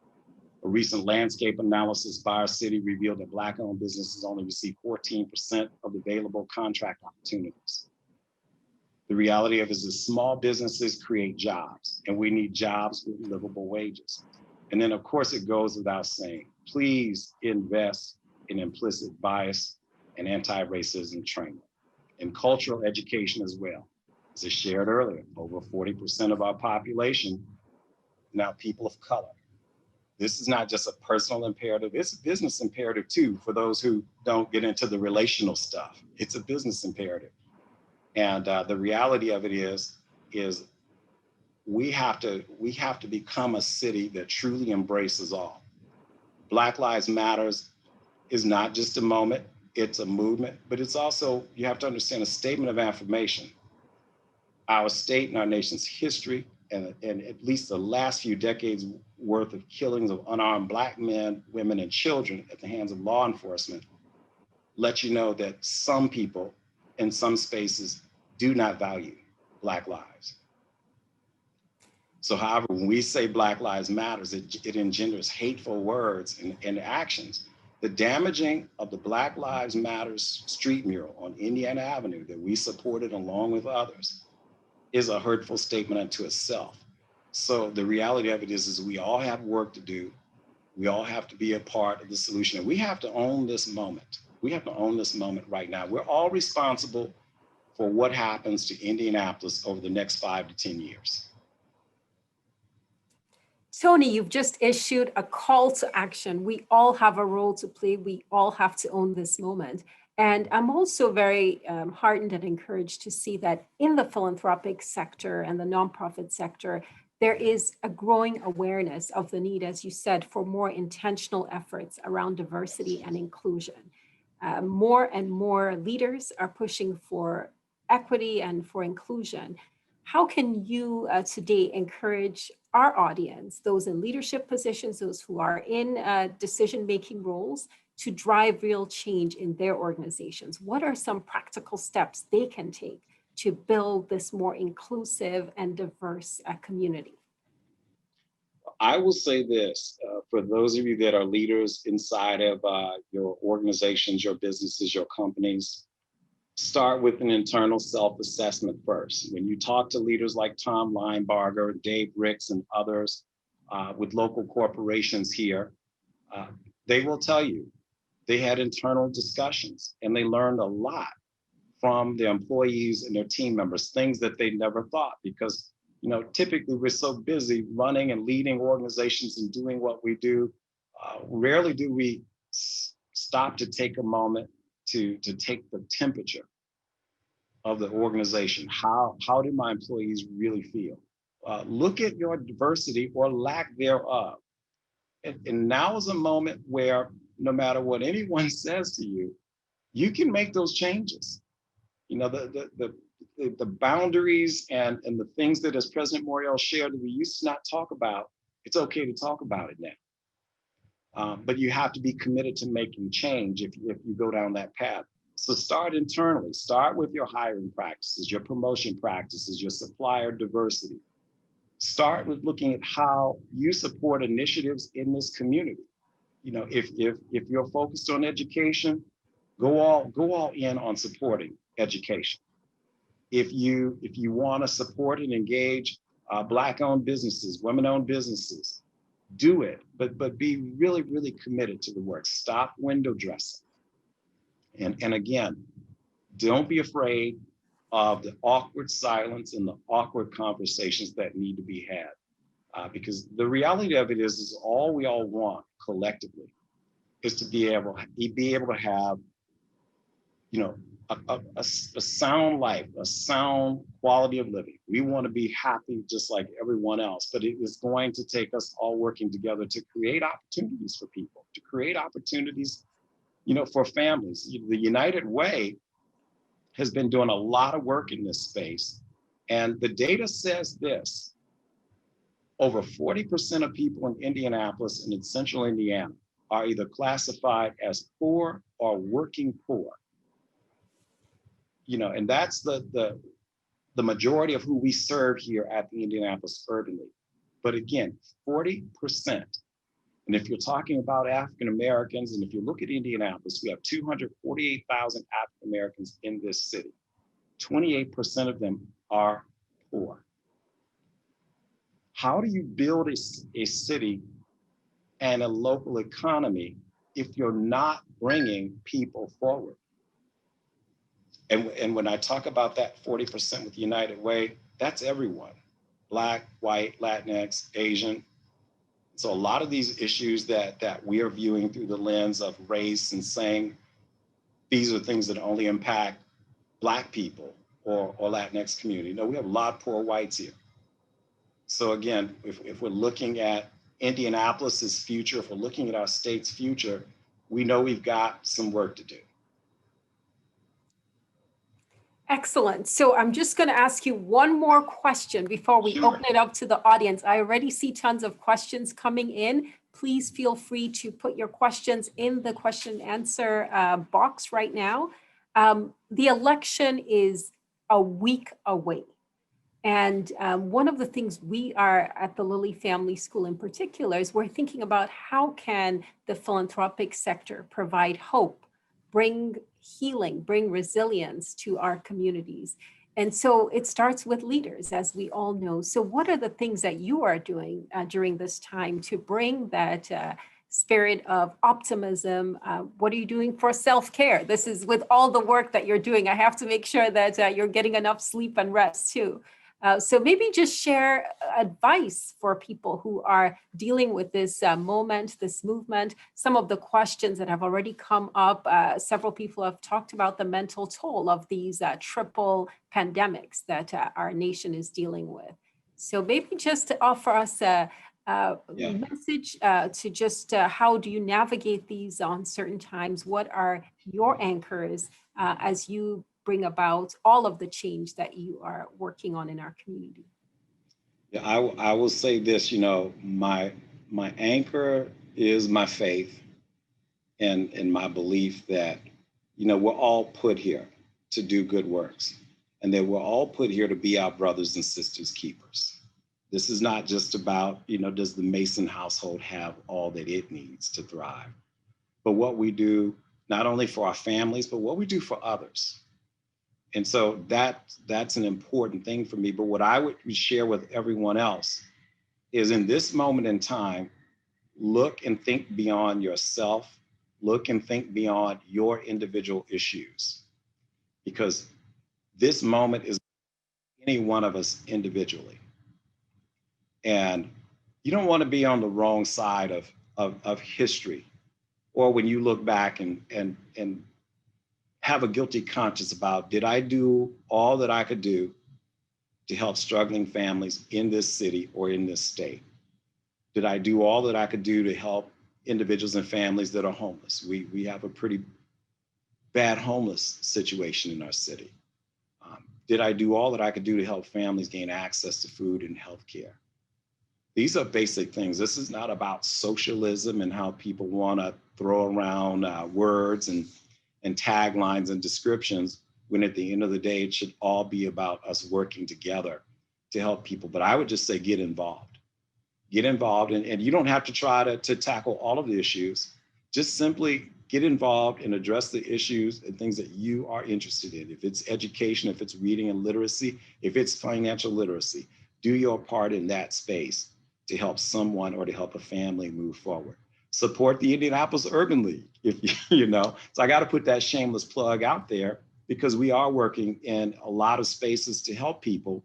A recent landscape analysis by our city revealed that Black-owned businesses only receive 14% of available contract opportunities. The reality of it is that small businesses create jobs, and we need jobs with livable wages. And then, of course, it goes without saying, please invest in implicit bias and anti-racism training, and cultural education as well. As I shared earlier, over 40% of our population now people of color. This is not just a personal imperative, it's a business imperative too, for those who don't get into the relational stuff. It's a business imperative. And the reality of it is we have to become a city that truly embraces all. Black Lives Matters is not just a moment, it's a movement, but it's also, you have to understand, a statement of affirmation. Our state and our nation's history and at least the last few decades worth of killings of unarmed Black men, women, and children at the hands of law enforcement let you know that some people in some spaces do not value Black lives. So however, when we say Black Lives Matters, it engenders hateful words and actions. The damaging of the Black Lives Matters street mural on Indiana Avenue that we supported along with others is a hurtful statement unto itself. So the reality of it is we all have work to do. We all have to be a part of the solution. And we have to own this moment. We have to own this moment right now. We're all responsible for what happens to Indianapolis over the next 5 to 10 years. Tony, you've just issued a call to action. We all have a role to play. We all have to own this moment. And I'm also very heartened and encouraged to see that in the philanthropic sector and the nonprofit sector, there is a growing awareness of the need, as you said, for more intentional efforts around diversity and inclusion. More and more leaders are pushing for equity and for inclusion. How can you today encourage our audience, those in leadership positions, those who are in decision-making roles, to drive real change in their organizations? What are some practical steps they can take to build this more inclusive and diverse community? I will say this, for those of you that are leaders inside of your organizations, your businesses, your companies, start with an internal self-assessment first. When you talk to leaders like Tom Linebarger, Dave Ricks, and others with local corporations here, they will tell you they had internal discussions and they learned a lot from their employees and their team members, things that they never thought, because typically we're so busy running and leading organizations and doing what we do. Rarely do we stop to take a moment to take the temperature of the organization. How do my employees really feel? Look at your diversity or lack thereof. And now is a moment where no matter what anyone says to you, you can make those changes. The boundaries and the things that, as President Morial shared, that we used to not talk about, it's okay to talk about it now. But you have to be committed to making change if you go down that path. So start internally. Start with your hiring practices, your promotion practices, your supplier diversity. Start with looking at how you support initiatives in this community. If you're focused on education, go all in on supporting education. If you want to support and engage Black-owned businesses, women-owned businesses, do it. But be really, really committed to the work. Stop window dressing. And again, don't be afraid of the awkward silence and the awkward conversations that need to be had. Because the reality of it is all we all want collectively is to be able to have, a sound life, a sound quality of living. We want to be happy just like everyone else, but it is going to take us all working together to create opportunities for people, to create opportunities, for families. The United Way has been doing a lot of work in this space. And the data says this: over 40% of people in Indianapolis and in central Indiana are either classified as poor or working poor. And that's the majority of who we serve here at the Indianapolis Urban League. But again, 40%. And if you're talking about African Americans, and if you look at Indianapolis, we have 248,000 African Americans in this city. 28% of them are poor. How do you build a city and a local economy if you're not bringing people forward? And when I talk about that 40% with United Way, that's everyone: Black, white, Latinx, Asian. So a lot of these issues that we are viewing through the lens of race and saying these are things that only impact Black people or Latinx community. No, we have a lot of poor whites here. So again, if we're looking at Indianapolis's future, if we're looking at our state's future, we know we've got some work to do. Excellent. So I'm just going to ask you one more question before we open it up to the audience. I already see tons of questions coming in. Please feel free to put your questions in the question and answer box right now. The election is a week away. And one of the things we are at the Lilly Family School in particular is we're thinking about how can the philanthropic sector provide hope, bring healing, bring resilience to our communities. And so it starts with leaders, as we all know. So what are the things that you are doing during this time to bring that spirit of optimism? What are you doing for self-care? This is with all the work that you're doing. I have to make sure that you're getting enough sleep and rest too. So maybe just share advice for people who are dealing with this moment, this movement, some of the questions that have already come up. Several people have talked about the mental toll of these triple pandemics that our nation is dealing with. So maybe just to offer us a message to just how do you navigate these uncertain times? What are your anchors as you bring about all of the change that you are working on in our community? Yeah, I will say this, my anchor is my faith, in my belief that, we're all put here to do good works, and that we're all put here to be our brothers and sisters keepers. This is not just about, does the Mason household have all that it needs to thrive, but what we do not only for our families, but what we do for others. And so that's an important thing for me. But what I would share with everyone else is, in this moment in time, look and think beyond yourself, look and think beyond your individual issues, because this moment is any one of us individually. And you don't want to be on the wrong side of history, or when you look back and have a guilty conscience about, did I do all that I could do to help struggling families in this city or in this state? Did I do all that I could do to help individuals and families that are homeless? We have a pretty bad homeless situation in our city. Did I do all that I could do to help families gain access to food and healthcare? These are basic things. This is not about socialism and how people want to throw around words and taglines and descriptions, when at the end of the day, it should all be about us working together to help people. But I would just say, get involved. Get involved, and you don't have to try to tackle all of the issues. Just simply get involved and address the issues and things that you are interested in. If it's education, if it's reading and literacy, if it's financial literacy, do your part in that space to help someone or to help a family move forward. Support the Indianapolis Urban League, So I got to put that shameless plug out there, because we are working in a lot of spaces to help people,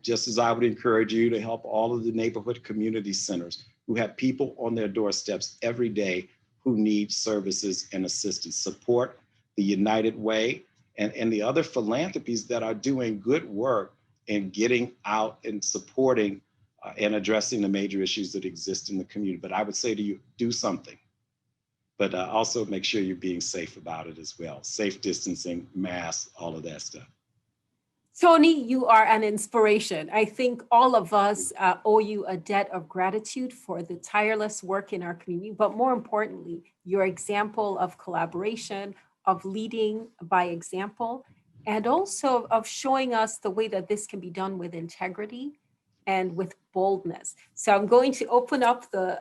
just as I would encourage you to help all of the neighborhood community centers who have people on their doorsteps every day who need services and assistance. Support the United Way and the other philanthropies that are doing good work in getting out and supporting and addressing the major issues that exist in the community. But I would say to you, do something, but also make sure you're being safe about it as well. Safe distancing, masks, all of that stuff. Tony, you are an inspiration. I think all of us owe you a debt of gratitude for the tireless work in our community, but more importantly, your example of collaboration, of leading by example, and also of showing us the way that this can be done with integrity and with boldness. So I'm going to open up the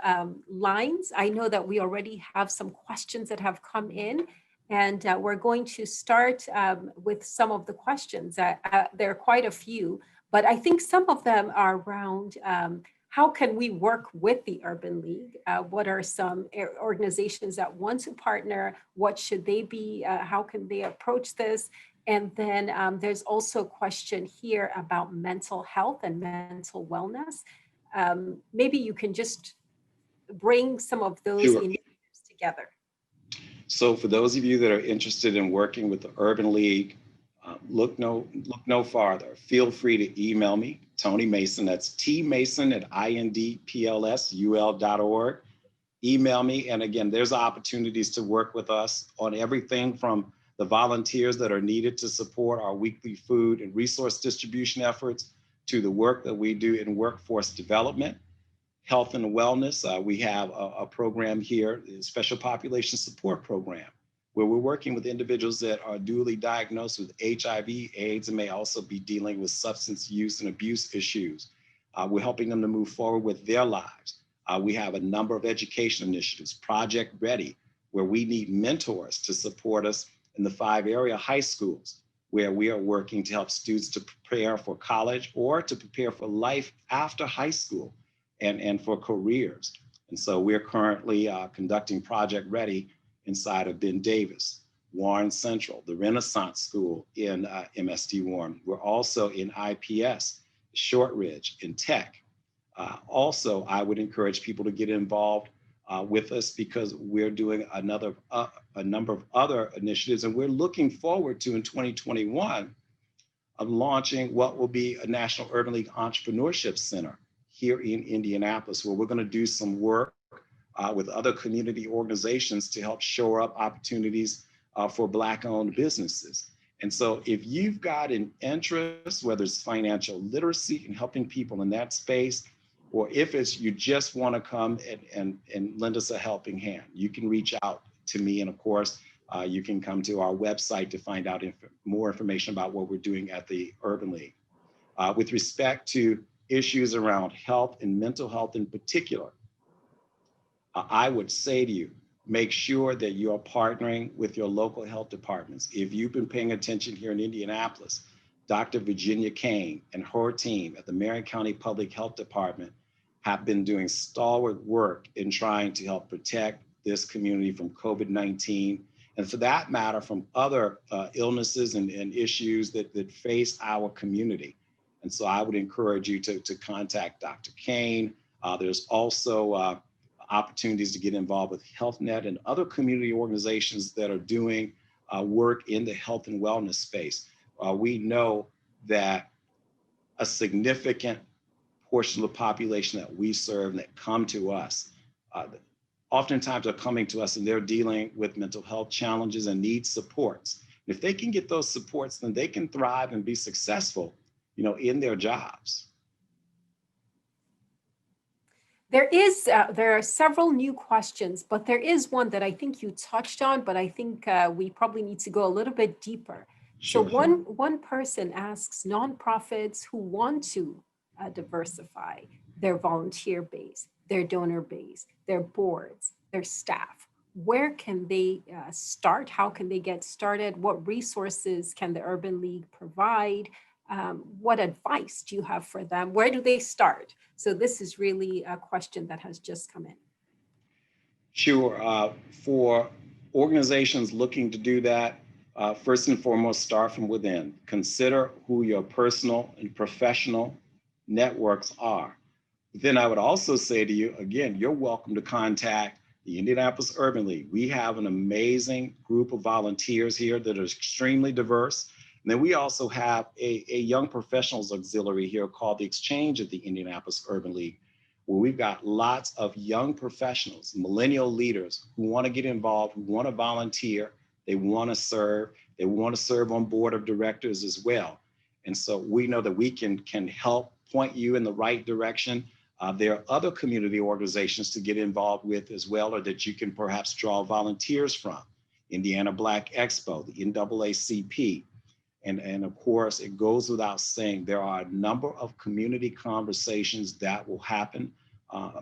lines. I know that we already have some questions that have come in. And we're going to start with some of the questions. There are quite a few, but I think some of them are around how can we work with the Urban League? What are some organizations that want to partner? What should they be? How can they approach this? And then there's also a question here about mental health and mental wellness. Maybe you can just bring some of those initiatives together. So for those of you that are interested in working with the Urban League, look no farther. Feel free to email me, Tony Mason. That's tmason@indplsul.org. Email me. And again, there's opportunities to work with us on everything from the volunteers that are needed to support our weekly food and resource distribution efforts, to the work that we do in workforce development, health and wellness. We have a program here, a special population support program, where we're working with individuals that are duly diagnosed with HIV, AIDS, and may also be dealing with substance use and abuse issues. We're helping them to move forward with their lives. We have a number of education initiatives, Project Ready, where we need mentors to support us in the 5 area high schools, where we are working to help students to prepare for college or to prepare for life after high school. And for careers. And so we're currently conducting Project Ready inside of Ben Davis, Warren Central, the Renaissance School in MSD Warren. We're also in IPS, Shortridge, in tech. Also, I would encourage people to get involved with us, because we're doing a number of other initiatives, and we're looking forward to, in 2021, of launching what will be a National Urban League Entrepreneurship Center here in Indianapolis, where we're going to do some work with other community organizations to help shore up opportunities for Black-owned businesses. And so if you've got an interest, whether it's financial literacy and helping people in that space, or if it's you just want to come and lend us a helping hand, you can reach out to me. And of course, you can come to our website to find out more information about what we're doing at the Urban League. With respect to issues around health and mental health in particular, I would say to you, make sure that you're partnering with your local health departments. If you've been paying attention here in Indianapolis, Dr. Virginia Kane and her team at the Marion County Public Health Department have been doing stalwart work in trying to help protect this community from COVID-19, and for that matter, from other illnesses and issues that face our community. And so I would encourage you to contact Dr. Kane. There's also opportunities to get involved with HealthNet and other community organizations that are doing work in the health and wellness space. We know that a significant portion of the population that we serve and that come to us, oftentimes are coming to us and they're dealing with mental health challenges and need supports. And if they can get those supports, then they can thrive and be successful, in their jobs. There are several new questions, but there is one that I think you touched on, but I think we probably need to go a little bit deeper. Sure. So one person asks nonprofits who want to diversify their volunteer base, their donor base, their boards, their staff, where can they start? How can they get started? What resources can the Urban League provide? What advice do you have for them? Where do they start? So this is really a question that has just come in. Sure. For organizations looking to do that, first and foremost, start from within. Consider who your personal and professional networks are. Then I would also say to you, again, you're welcome to contact the Indianapolis Urban League. We have an amazing group of volunteers here that are extremely diverse. And then we also have a young professionals auxiliary here called the Exchange at the Indianapolis Urban League, where we've got lots of young professionals, millennial leaders who want to get involved, who want to volunteer, they want to serve on board of directors as well. And so we know that we can help point you in the right direction. There are other community organizations to get involved with as well, or that you can perhaps draw volunteers from. Indiana Black Expo, the NAACP. And of course, it goes without saying, there are a number of community conversations that will happen,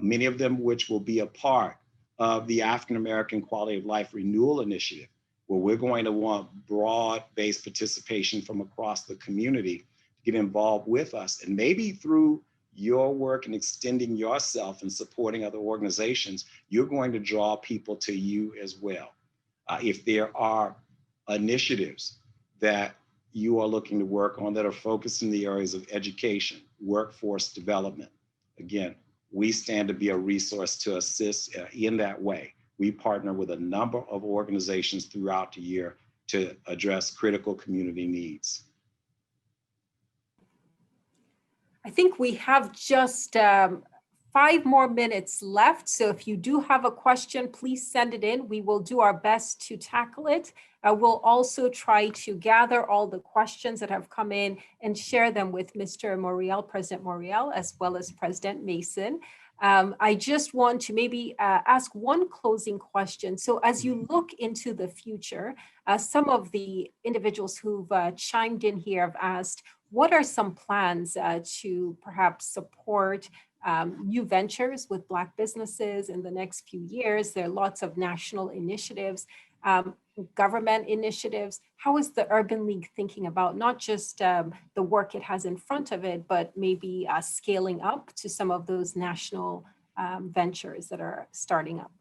many of them which will be a part of the African American Quality of Life Renewal Initiative, where we're going to want broad-based participation from across the community to get involved with us. And maybe through your work and extending yourself and supporting other organizations, you're going to draw people to you as well. If there are initiatives that you are looking to work on that are focused in the areas of education, workforce development, again, we stand to be a resource to assist in that way. We partner with a number of organizations throughout the year to address critical community needs. I think we have just 5 more minutes left. So if you do have a question, please send it in. We will do our best to tackle it. We'll also try to gather all the questions that have come in and share them with Mr. Morial, President Morial, as well as President Mason. I just want to maybe ask one closing question. So as you look into the future, some of the individuals who've chimed in here have asked, what are some plans to perhaps support new ventures with Black businesses in the next few years? There are lots of national initiatives, government initiatives. How is the Urban League thinking about not just the work it has in front of it, but maybe scaling up to some of those national ventures that are starting up?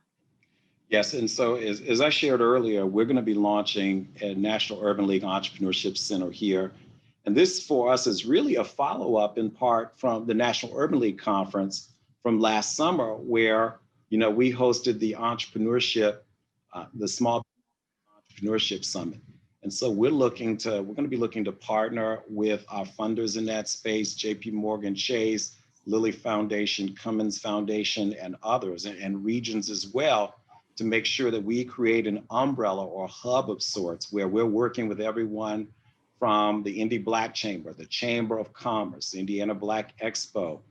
Yes, and so as I shared earlier, we're going to be launching a National Urban League Entrepreneurship Center here. And this for us is really a follow-up in part from the National Urban League Conference from last summer, where we hosted the entrepreneurship, the Small Entrepreneurship Summit. And so we're going to be looking to partner with our funders in that space, JP Morgan Chase, Lilly Foundation, Cummins Foundation, and others, and regions as well, to make sure that we create an umbrella or hub of sorts where we're working with everyone from the Indy Black Chamber, the Chamber of Commerce, the Indiana Black Expo,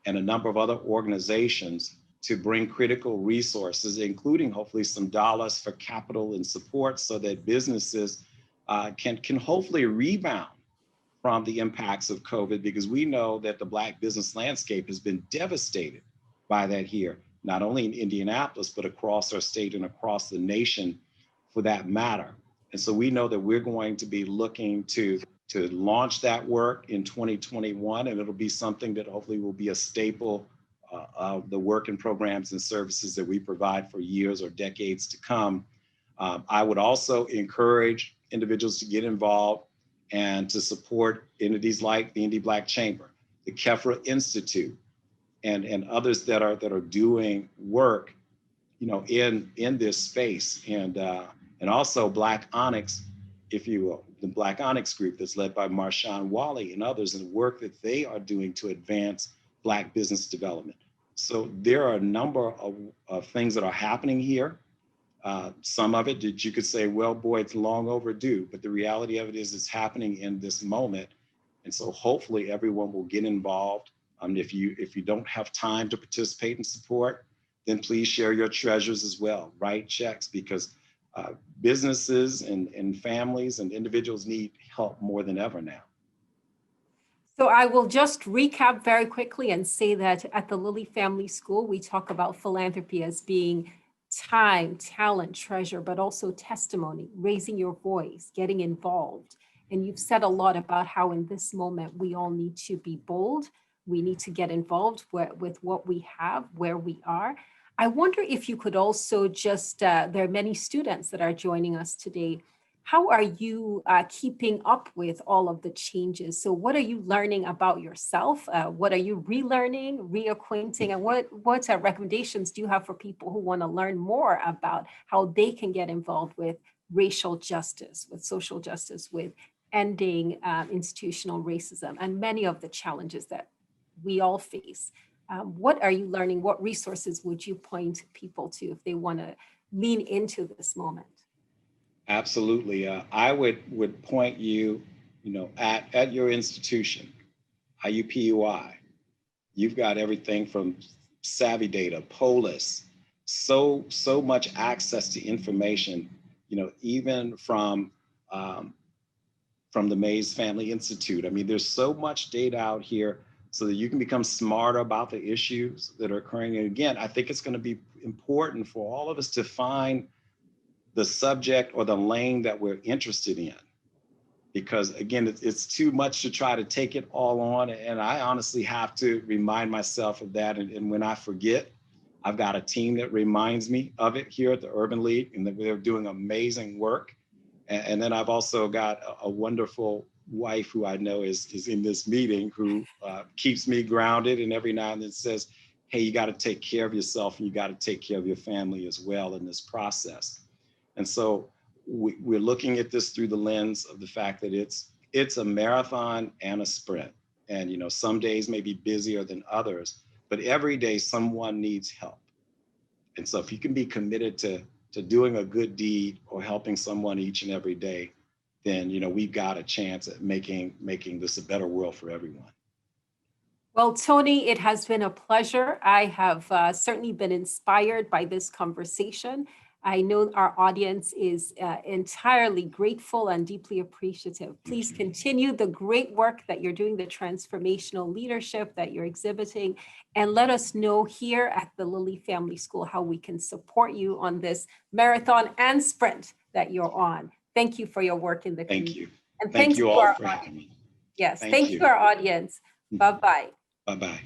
and a number of other organizations to bring critical resources, including hopefully some dollars for capital and support so that businesses can hopefully rebound from the impacts of COVID, because we know that the Black business landscape has been devastated by that here, not only in Indianapolis, but across our state and across the nation for that matter. And so we know that we're going to be looking to launch that work in 2021, and it'll be something that hopefully will be a staple of the work and programs and services that we provide for years or decades to come. I would also encourage individuals to get involved and to support entities like the Indy Black Chamber, the Kefra Institute, and others that are doing work, in this space, and also Black Onyx, if you will, the Black Onyx group that's led by Marshawn Wally and others, and the work that they are doing to advance Black business development. So there are a number of things that are happening here. Some of it that you could say, well, boy, it's long overdue, but the reality of it is it's happening in this moment. And so hopefully everyone will get involved. If you don't have time to participate and support, then please share your treasures as well. Write checks, because businesses and families and individuals need help more than ever now. So I will just recap very quickly and say that at the Lilly Family School, we talk about philanthropy as being time, talent, treasure, but also testimony, raising your voice, getting involved. And you've said a lot about how in this moment, we all need to be bold. We need to get involved with what we have, where we are. I wonder if you could also just, there are many students that are joining us today. How are you keeping up with all of the changes? So what are you learning about yourself? What are you relearning, reacquainting, and what recommendations do you have for people who want to learn more about how they can get involved with racial justice, with social justice, with ending institutional racism, and many of the challenges that we all face? What are you learning? What resources would you point people to if they want to lean into this moment? Absolutely. I would point you, at your institution, IUPUI. You've got everything from Savvy Data, Polis, so much access to information, even from the Mays Family Institute. I mean, there's so much data out here so that you can become smarter about the issues that are occurring. And again, I think it's going to be important for all of us to find the subject or the lane that we're interested in. Because again, it's too much to try to take it all on. And I honestly have to remind myself of that. And when I forget, I've got a team that reminds me of it here at the Urban League, and that they're doing amazing work. And then I've also got a wonderful wife who I know is in this meeting, who keeps me grounded, and every now and then says, hey, you got to take care of yourself, and you got to take care of your family as well in this process. And so we're looking at this through the lens of the fact that it's a marathon and a sprint. And some days may be busier than others, but every day someone needs help. And so if you can be committed to doing a good deed or helping someone each and every day, then we've got a chance at making this a better world for everyone. Well, Tony, it has been a pleasure. I have certainly been inspired by this conversation. I know our audience is entirely grateful and deeply appreciative. Please continue the great work that you're doing, the transformational leadership that you're exhibiting, and let us know here at the Lilly Family School how we can support you on this marathon and sprint that you're on. Thank you for your work in the community. Thank you. And thank you to all our for having me. Yes, thank you to our audience. Bye-bye. Bye-bye.